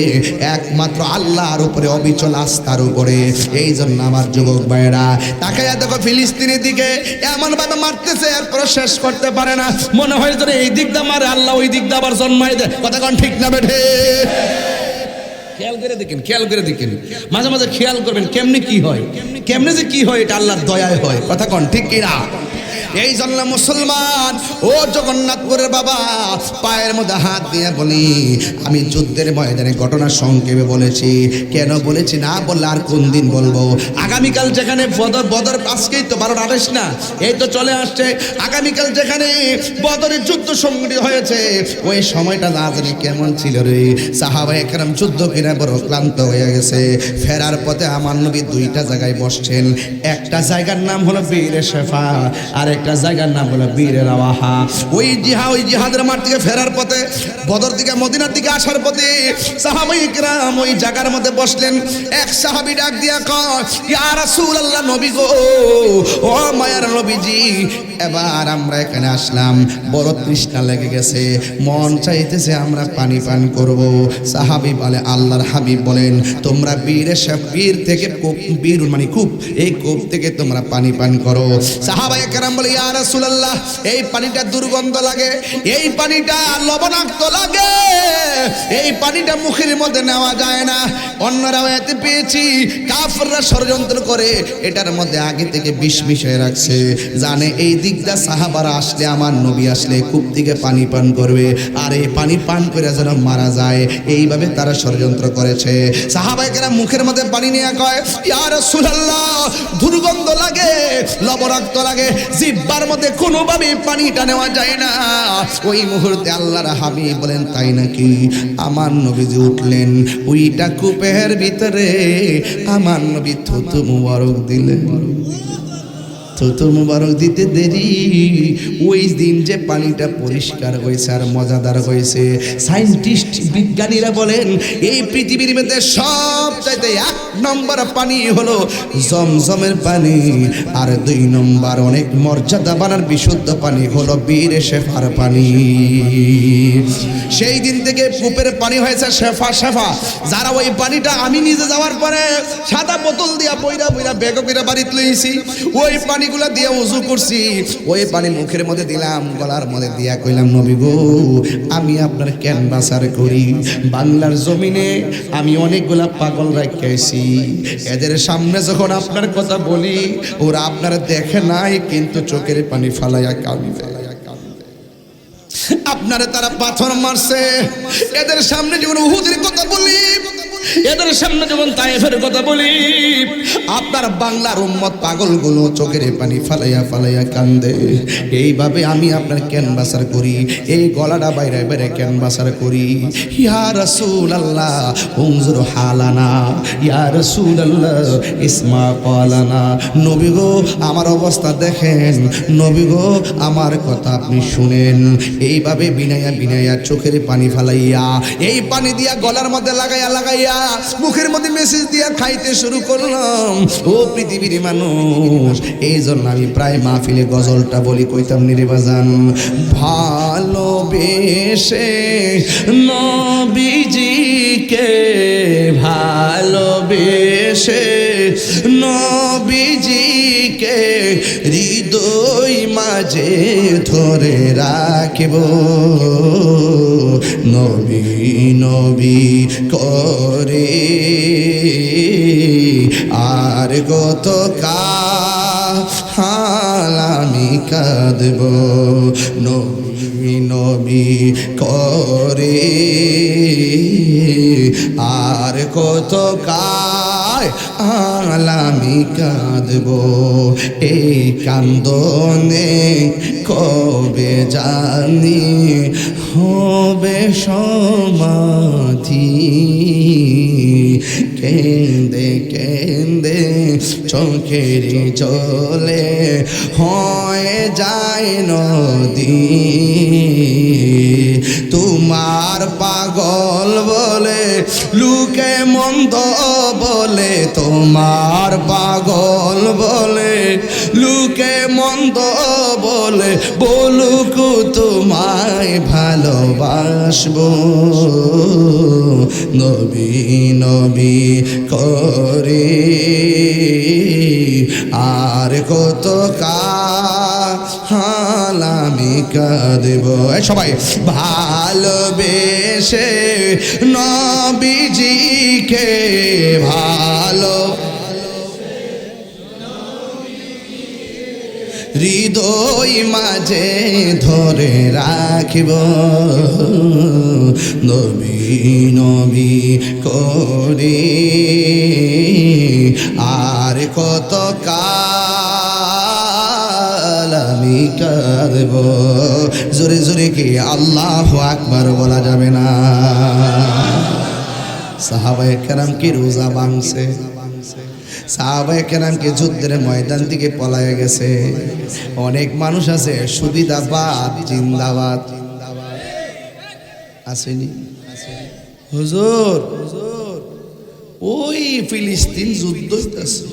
[SPEAKER 1] একমাত্র আল্লাহর উপরে, অবিচল আস্থার উপরে। এই জন্য আমার যুবক ভাইয়েরা তাকায়া দেখো ফিলিস্তিনের দিকে, এমন ভাবে মারতেছে এরপর শেষ করতে পারে না, মনে হয় যেন এই দিকটা মারে আল্লাহ, ওই দিকটা আবার জন্মাই দেয়। কথা কোন ঠিক না বেঠে? খেয়াল করে দেখেন, খেয়াল করে দেখেন, মাঝে মাঝে খেয়াল করবেন কেমনে কি হয়, কেমনে যে কি হয়, এটা আল্লাহর দয়ায় হয়। কথা কোন ঠিক কিনা? এই জন্য মুসলমান ও জগন্নাথপুরের বাবা, পায়ের মধ্যে হাত দিয়ে বলি, আমি যুদ্ধের ময়দানে ঘটনা সংক্ষেপে বলেছি। কেন বলেছি না বললে আর কোন দিন বলবো? আগামীকাল যেখানে বদর আজকেই তো 12-28 না, এই তো চলে আসছে। আগামীকাল যেখানে বদরের যুদ্ধ সংঘটিত হয়েছে, ওই সময়টা না জানি কেমন ছিল রে। সাহাবায়ে কেরাম যুদ্ধ কিনা বড় ক্লান্ত হয়ে গেছে। ফেরার পথে আমার নবী 2টা জায়গায় বসছেন। একটা জায়গার নাম হলো বীর শেফা, আর একটা জায়গার নাম হলো বীর রাওয়াহা। ওই জিহাদের মাঠ থেকে ফেরার পথে, বদর থেকে মদিনার দিকে আসার পথে সাহাবায়ে কেরাম ওই জায়গার মধ্যে বসলেন। এক সাহাবী ডাক দিয়া কয়, ইয়া রাসূলুল্লাহ, নবী গো, ও মায়ার নবীজি, এবার আমরা এখানে আসলাম, বড় তৃষ্ণা লেগে গেছে, মন চাইতেছে আমরা পানি পান করব। সাহাবী বলে, আল্লাহর হাবিব বলেন, তোমরা বীর থেকে বীর মানে কূপ, এই কূপ থেকে তোমরা পানি পান করো। সাহাবায়ে কেরাম বলে, ইয়া রাসূলুল্লাহ, এই পানিটা দুর্গন্ধ লাগে, এই পানিটা লবণাক্ত লাগে, এই পানিটা মুখের মধ্যে নেওয়া যায় না। অন্যরাও এতে পেয়েছি কাফেররা ষড়যন্ত্র করে এটার মধ্যে আগে থেকে বিষ মিশিয়ে রাখছে, জানে এই দিকটা সাহাবারা আসলে, আমার নবী আসলে কূপ থেকে পানি পান করবে, আর এই পানি পান করে যেন মারা যায়, এইভাবে তারা ষড়যন্ত্র করেছে। সাহাবায়ে কেরাম মুখের মধ্যে পানি নিয়ে কয়, ইয়া রাসূলুল্লাহ, দুর্গন্ধ লাগে, লবণাক্ত লাগে, জিহ্বার মধ্যে কোনোভাবে পানিটা নেওয়া যায় না। ওই মুহূর্তে আল্লাহর হাবিব বলেন, তাই নাকি? আমার নবীজি উঠলেন, ওইটা কূপের ভিতরে আমার নবী থুতু মুবারক দিলেন। থুতু মুবারক দিতে দেরি, ওই দিন যে পানিটা পরিষ্কার হয়েছে আর মজাদার হয়েছে। সায়েন্টিস্ট বিজ্ঞানীরা বলেন, এই পৃথিবীর মধ্যে সবচাইতে 1 নম্বর পানি হলো জমজমের পানি, আর 2 নম্বর অনেক মর্যাদা বানার বিশুদ্ধ পানি হলো বীর শেফার পানি। সেই দিন থেকে কূপের পানি হয়েছে শেফা। যারা ওই পানিটা, আমি নিজে যাওয়ার পরে সাদা বোতল দিয়া বইরা বেগ করে বাড়িতে লইছি, ওই পানিগুলা দিয়ে ওযু করছি, ওই পানি মুখের মধ্যে দিলাম, গলার মধ্যে দিয়া কইলাম, নবী গো, আমি আপনার ক্যানভাসার করি, বাংলার জমিনে আমি অনেকগুলা পাগল রাখিয়েছি, এদের সামনে যখন আপনার কথা বলি, ওরা আপনারা দেখে নাই, কিন্তু চোখের পানি ফালাইয়া কাঁদে। আপনারে তারা পাথর মারছে, এদের সামনে যখন উহুদের কথা বলি, এদের সামনে যখন তায়েফের কথা বলি, আপনার বাংলার উম্মত পাগলগুলো চোখের পানি ফালাইয়া কান্দে। এইভাবে আমি আপনার ক্যানভাসার করি, এই গলাটা বাইরে ক্যানভাসার করি। ইয়া রাসূলুল্লাহ, উনজুর হালানা, ইয়া রাসূলুল্লাহ, ইসমা ক্বালানা, নবী গো, আমার অবস্থা দেখেন, নবী গো, আমার কথা আপনি শুনেন। এইভাবে বিনাইয়া চোখের পানি ফালাইয়া, এই পানি দিয়া গলার মধ্যে লাগাইয়া মুখের মধ্যে মেসেজ দিয়া খাইতে শুরু করলাম। ও পৃথিবীর মানুষ, এই জন্য আমি প্রায় মাহফিলে গজলটা বলি, কইতাম নিরে বাজান, ভালোবেসে নবীজিকে, ভালোবেসে নবীজিকে হৃদয় মাঝে ধরে রাখব, নবী নবী করে আর কত কাল আমি কাঁদব, নবী নবী করে আর কত কাল আমি কাঁদব, এই কান্দনে কবে জানি হবে সমাধি, কেন্দে কেন্দে চোখের জলে হয়ে যায় নদী, তোমার পাগল বলে লুকে মন্দ বলে, তোমার পাগল বলে লুকে মন্দ বলে, বলুক তোমায় ভালোবাসবো, নবী নবী করে আর কত কাল আমি কাঁদব। সবাই ভালোবেসে নবীজিকে, ভালো হৃদয় মাঝে ধরে রাখিব, নবী নবী করে আর কত কাল আমি কাঁদব। জোরে জোরে কি আল্লাহু আকবার বলা যাবে না? সাহাবায়ে কেরাম কি রোজা ভাঙছে, সাহাবায়ে কেরামকে যুদ্ধের ময়দান থেকে পলায়ে গেছে। অনেক মানুষ আছে সুবিধাবাদ জিন্দাবাদ আসেনি হুজুর, ওই ফিলিস্তিন যুদ্ধ হইতাছে,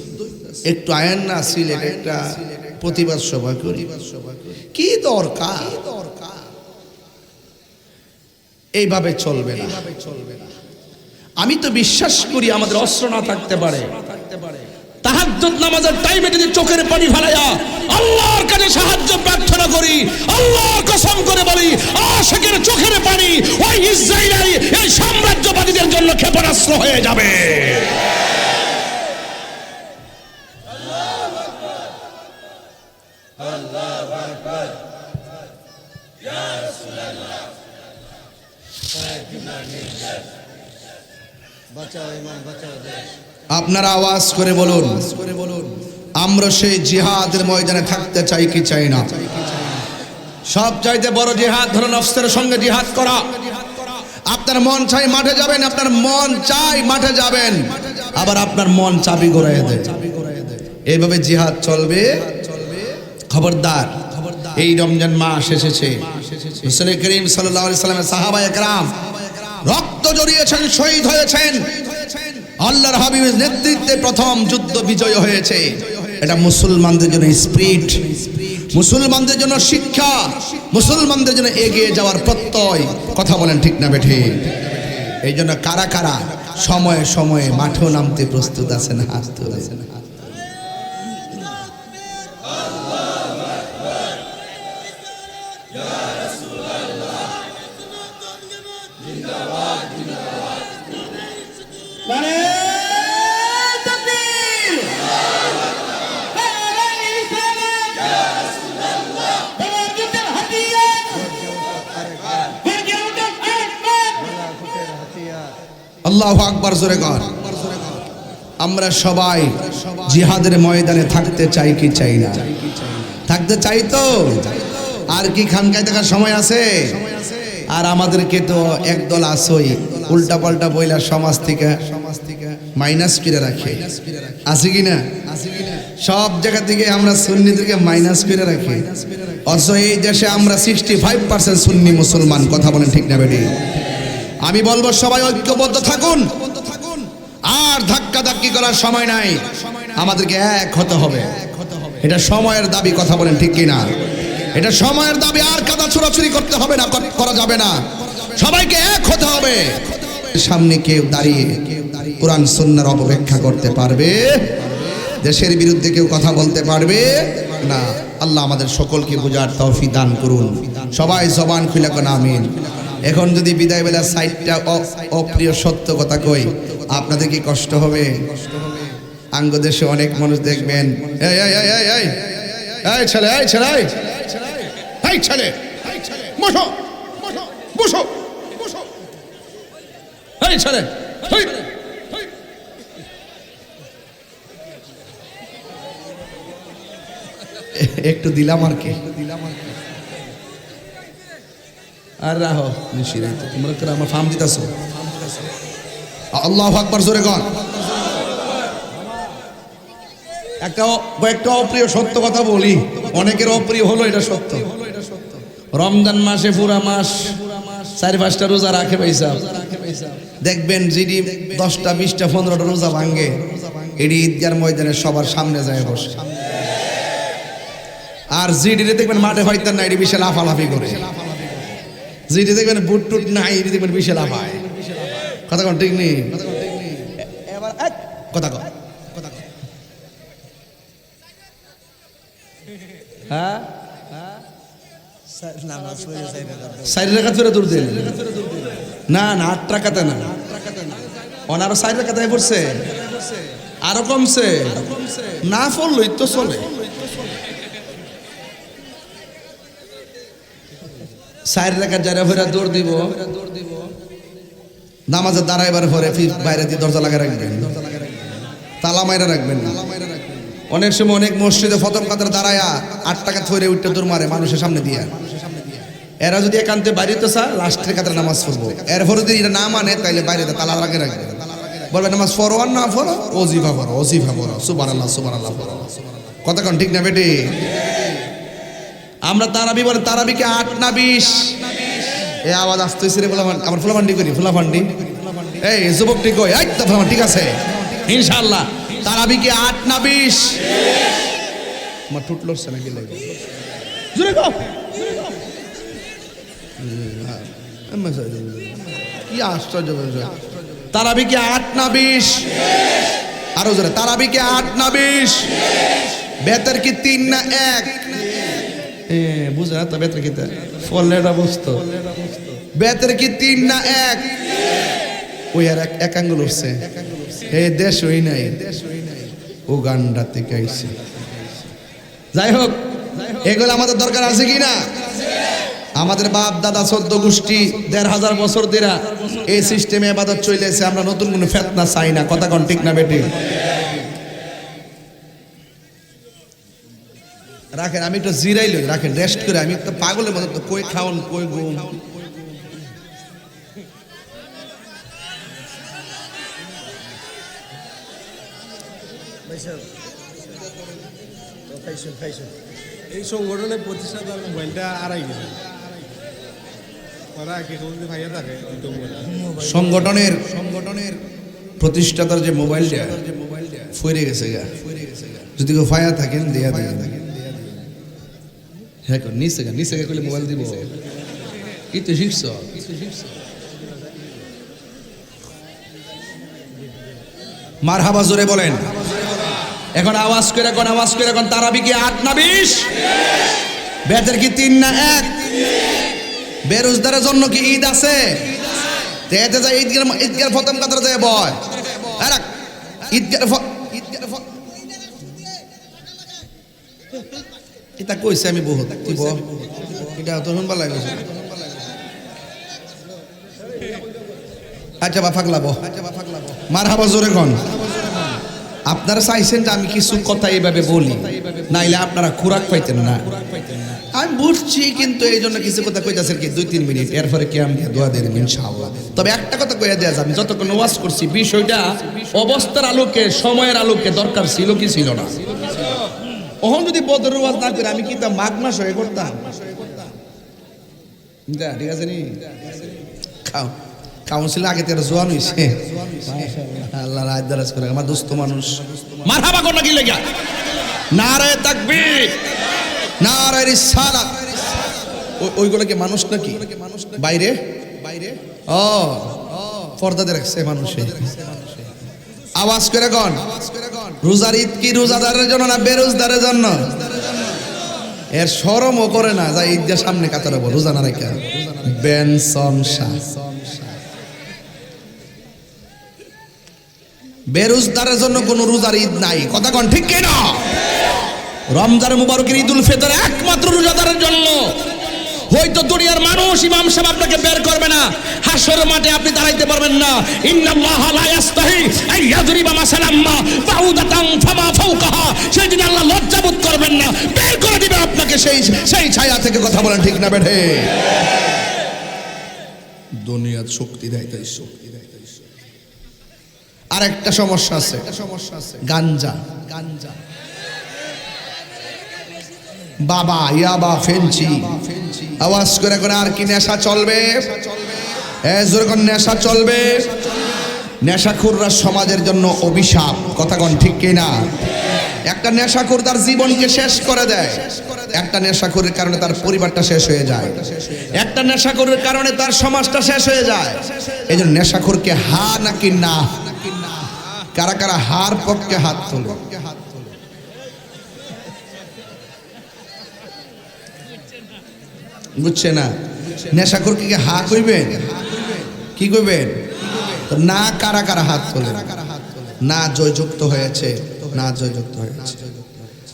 [SPEAKER 1] একটু আয়েন না সিলেট একটা প্রতিবাদ সভা করি, কি দরকার? এইভাবে চলবে না। আমি তো বিশ্বাস করি আমাদের অস্ত্র না থাকতে পারে, তাহাজ্জুদ নামাজের টাইমে যদি চোখের পানি ফেলাইয়া আল্লাহর কাছে সাহায্য প্রার্থনা করি, আল্লাহর কসম করে বলি আশিকের চোখের পানি ওই ইসরায়েলের এই সাম্রাজ্যবাদীদের জন্য ক্ষেপণাস্ত্র হয়ে যাবে। আপনারা আওয়াজ করে বলুন, আমরা সেই জিহাদের ময়দানে থাকতে চাই কি চাই না? সব চাইতে বড় জিহাদ হলো নফসের সঙ্গে জিহাদ করা। আপনার মন চাই মাঠে যাবেন, আপনার মন চাই মাঠে যাবেন, আবার আপনার মন চাবি ঘুরাইয়া দেয়। এইভাবে জিহাদ চলবে। খবরদার, এই রমজান মাস এসেছে, রাসূল করিম সাল্লাল্লাহু আলাইহি সাল্লামের সাহাবায়ে কেরাম রক্ত জড়িয়েছেন, শহীদ হয়েছেন। আল্লাহর হাবিবের নেতৃত্বে প্রথম যুদ্ধ বিজয় হয়েছে। এটা মুসলমানদের জন্য স্পিরিট, মুসলমানদের জন্য শিক্ষা, মুসলমানদের জন্য এগিয়ে যাওয়ার প্রত্যয়। কথা বলেন ঠিক না বেঠিক? এই জন্য কারা কারা সময়ে সময়ে মাঠেও নামতে প্রস্তুত আছেন? হাত তুলেছেন। আল্লাহু আকবার, জোরে কর। আমরা সবাই জিহাদের ময়দানে থাকতে চাই কি চাই না? থাকতে চাই তো। আর কি খানকায় থাকার সময় আছে? আর আমাদেরকে তো একদল আসই উল্টা পাল্টা বইলা সমাজ থেকে মাইনাস করে রাখে, আছে কি না? সব জায়গা থেকে আমরা সুন্নিদেরকে মাইনাস করে রাখি, অথচ এই দেশে আমরা 65% সুন্নি মুসলমান। কথা বলেন ঠিক না বেটি? আমি বলবো সবাই ঐক্যবদ্ধ থাকুন, আর ধাক্কা ধাক্কি করার সময় নাই, আমাদেরকে এক হতে হবে। এটা সময়ের দাবি। কথা বলেন ঠিক কিনা? এটা সময়ের দাবি। আর কাদা ছোড়াছুরি করতে হবে না, করা যাবে না। সবাইকে এক হতে হবে। সামনে কেউ দাঁড়িয়ে কোরআন সুন্নাহর অপব্যাখ্যা করতে পারবে? দেশের বিরুদ্ধে কেউ কথা বলতে পারবে না। আল্লাহ আমাদের সকলকে বোঝার তৌফিক দান করুন। সবাই জবান খুলে কোন আমিন। এখন যদি বিদায় বেলা সাইডটা অপ্রিয় সত্য কথা কই, আপনাদের কি কষ্ট হবে? আঙ্গ দেশে অনেক মানুষ দেখবেন, এই এই এই এই এই এই ছেলে, এই ছেলে, এই ছেলে, বসো বসো বসো বসো, এই ছেলে, একটু দিলাম আর কি, আর রাহো নিশিরাই তো তোমরা করে আমার ফার্ম দিতেছো। আল্লাহু আকবার, জোরে কর। একটা অপ্রিয় সত্য কথা বলি, অনেকের অপ্রিয় হলো এটা সত্য। রমজান মাসে পুরা মাস 4-5টা রোজা রাখে পয়সা, দেখবেন জিডি 10টা 20টা 15টা রোজা ভাঙ্গে, এটি ঈদগার ময়দানে সবার সামনে যায় বসে। আর জিডিতে দেখবেন মাঠে হয়তো না, এটি বিশাল লাফালাফি করে। জিডি দেখবেন বুট টুট নাই, এটি দেখবেন বিশাল লাফায়। কথা কন ঠিক নেই? এবার কথা কন, হ্যাঁ সাইড রেখা ধরে দূর দিন না, না 8 টাকাতে না, ওনারও সাইড রেখাতে পড়ছে, আরো কমছে না, পড়লই তো চলে। সাইড রেখা যারা ভরে দৌড় দিব, নামাজে দাঁড়াইবার পরে বাইরে দিয়ে দরজা লাগা রাখবেন, তালা মাইরা রাখবেন না। অনেক সময় অনেক মসজিদে প্রথম কাতারে দাঁড়ায়া 8 টাকা থইরে উঠতে দূর মারে মানুষের সামনে দিয়ে। এরা যদি একান্তে বাইরে তো লাস্টের কাতারে নামাজ পড়বো, এরপরে যদি এটা না মানে তাইলে বাইরে তালা লাগে রাখবে। বলবে নামাজ পড়ো আর না পড়ো, ওজিফা পড়ো, ওজিফা পড়ো, সুবহানাল্লাহ সুবহানাল্লাহ পড়ো। কথা কোন ঠিক না বেটি? আমরা তারাবি বলে, তারাবিকে 8 না 20? এই আওয়াজ আসতেছে রে বলা, আমার ফুলাফান্ডি করি, ফুলাফান্ডি এই যুবকটি কই, এই তো ফুলাফান্ডি, ঠিক আছে ইনশাআল্লাহ। তারাবিকে 8 না 20? আমার ঠুট লড়ছে নাকি লাগে জোরে কও। কি আশ্চর্য বিষয়, তারাবিকে 8 না 20? আরো জোরে, তারাবিকে 8 না 20? বেতের কি 3 না 1? বুঝা তো বেতের কি ফলেটা বুঝতো, বেতের কি 3 না 1? ওই আর এক আঙ্গুল উঠছে, এই দেশ হই নাই, উগান্ডা থেকে আইছে। যাই হোক, এগুলো আমাদের দরকার আছে কি না? আমাদের বাপ দাদা 14 গোষ্ঠী 1500 বছর ধরে এই সিস্টেমে ইবাদত চলেছে, আমরা নতুন কোনো ফিতনা চাই না। কথা কোন ঠিক না বেটি? রাখেন, আমি একটু জিরাই লই, রাখেন রেস্ট করে, আমি তো পাগলের মতো তো কই খাওন কই ঘুম।
[SPEAKER 3] এই সংগঠনের প্রতিষ্ঠাতা মোবাইলটা আড়াই গেছে, ওরা কি বলতে ভাইয়া থাকে
[SPEAKER 1] সংগঠনের প্রতিষ্ঠাতার যে মোবাইলটা ফিরে গেছে গা, যদি কেউ ফায়া থাকেন দেয়া দেয়া হ্যাঁ নিচে গা, নিচে গা করলে মোবাইল দিব। কি তো শিখছ? মারহাবা জোরে বলেন। এখন আওয়াজ করে কোন, আওয়াজ করে কোন, তারাবি কি 8 না 20? বেতের কি 3 না 1? বেরোজগারের জন্য কি ঈদ আছে? তেতে যায় ঈদগার প্রথম কাতারে যায় বয়, আরে ঈদগার এটা কইছে আমি বহুত কি বল, এটা তো শুনবা লাগছে। আচ্ছা বা ফাগলাবো, মারহাবা জোরে কোন। আপনারা চাইছেন যে আমি কিছু কথা এইভাবে বলি, নাইলে আপনারা খোরাক পাইতেন না। আমি বুঝছি, কিন্তু এই জন্য কিছু কথা কইতাছেন কি 2-3 মিনিট, এরপরে কি আমি দোয়া দিয়ে দেব ইনশাআল্লাহ। তবে একটা কথা কইয়া দেয়া যায়, আমি যতক্ষণ ওয়াজ করছি বিষয়টা অবস্থার আলোকে, সময়ের আলোকে দরকার ছিল কি ছিল না। ওহন যদি বদর ওয়াজ না করে আমি কি তা মাঘ মাস হয়ে করতাম? ঠিক আছে নি, খাও কাউন্সিল আগে তেরা জোয়ান হইছে, আল্লাহ রাত দারাজ করে আমার দোস্ত মানুষ। মারহাবা কোন কি লাগা, নারে তাকবীর, নারে রিসালাত। ওইগুলো কি মানুষ নাকি বাইরে? ও পর্দাতে রাখছে মানুষে। আওয়াজ করে কোন, রোজার ঈদ কি রোজাদারের জন্য না বেরোজগারের জন্য? এর শরমও করে না, যা ঈদের সামনে কাতারে বল রোজা না রাখা বেনসন শাহ। বেরোজগারের জন্য কোন রোজার ঈদ নাই। কথা কোন ঠিক কি না? রমজান মুবারকের ঈদুল ফিতর একমাত্র রোজাদারের জন্য। হয়তো দুনিয়ার মানুষ ইমাম সাহেব আপনাকে বের করবে না, হাসরের মাঠে আপনি দাঁড়াইতে পারবেন না। ইন্নাল্লাহা লা ইস্তাহি আন ইয়াযরিবা মাসালাম মা বাউদাতান ফামা ফাওকাহা, সেদিন আল্লাহ লজ্জাবোধ করবেন না, বের করে দিবে আপনাকে সেই ছায়া থেকে। কথা বলেন ঠিক না বেঠে? দুনিয়ার শক্তি দেয় তাই শক্তি দেয়। আর একটা সমস্যা আছে, গাঞ্জা। বাবা ইয়াবা ফেঞ্চি। আওয়াজ করে করে আর কি নেশা চলবে? যেরকম নেশা চলবে। নেশাখোররা সমাজের জন্য অভিশাপ। কথা কোন ঠিক কিনা? একটা নেশাখোর তার জীবনকে শেষ করে দেয়, একটা নেশাখোরের কারণে তার পরিবারটা শেষ হয়ে যায়, একটা নেশাখোরের কারণে তার সমাজটা শেষ হয়ে যায়। এই জন্য নেশাখোরকে হা নাকি না? কারা কারা হার পক্ষে হাত তোলো? বুঝছে না? নেশাখোরকে কি হা কইবেন? কি কইবেন? না কারা কারা হাত তোলে? না জয়যুক্ত হয়েছে, না জয়যুক্ত হয়েছে।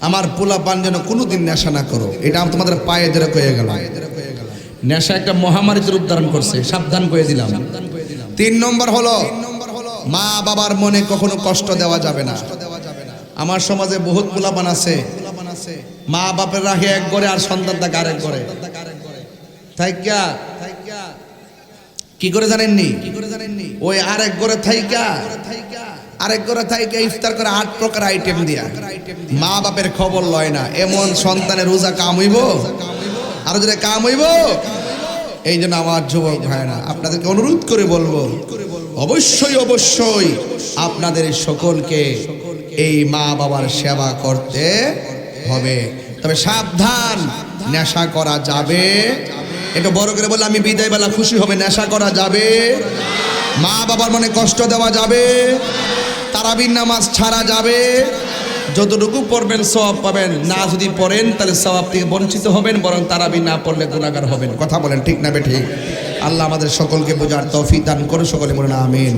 [SPEAKER 1] আমার পোলা পান যেন কোনোদিন নেশা না করো, এটা তোমাদের পায়ে ধরে কয়ে গেল। নেশা একটা মহামারীতে রূপ ধারণ করছে, সাবধান করে দিলাম। 3 নম্বর হলো মা বাবার মনে কখনো কষ্ট দেওয়া যাবে না। আমার সমাজে বহুত পোলাপান আছে, মা বাপের রাখে এক ঘরে আর সন্তান থাকে আরেক ঘরে। কি করে জানেননি? ওই আরেক ঘরে থাইকা ইফতার করে 8 প্রকার আইটেম দিয়া মা বাপের খবর লয় না। এমন সন্তানের রোজা কাম হইব? আরো যদি কাম হইব? এই জন্য আমার যুবক ভাইরা আপনাদেরকে অনুরোধ করে বলবো, অবশ্যই আপনাদের সকলকে এই মা বাবার সেবা করতে হবে। তবে সাবধান, নেশা করা যাবে। এটা বড় করে বলে আমি বিদায় বেলা খুশি হবে। নেশা করা যাবে, মা বাবার মনে কষ্ট দেওয়া যাবে, তারাবির নামাজ ছাড়া যাবে। যতটুকু পড়বেন সওয়াব পাবেন, না যদি পড়েন তাহলে সওয়াব থেকে বঞ্চিত হবেন, বরং তারাবি না পড়লে গুনাহগার হবেন। কথা বলেন ঠিক না বে ঠিক? আল্লাহ আমাদের সকলকে বোঝার তৌফিক দান করে, সকলে বলেন আমিন।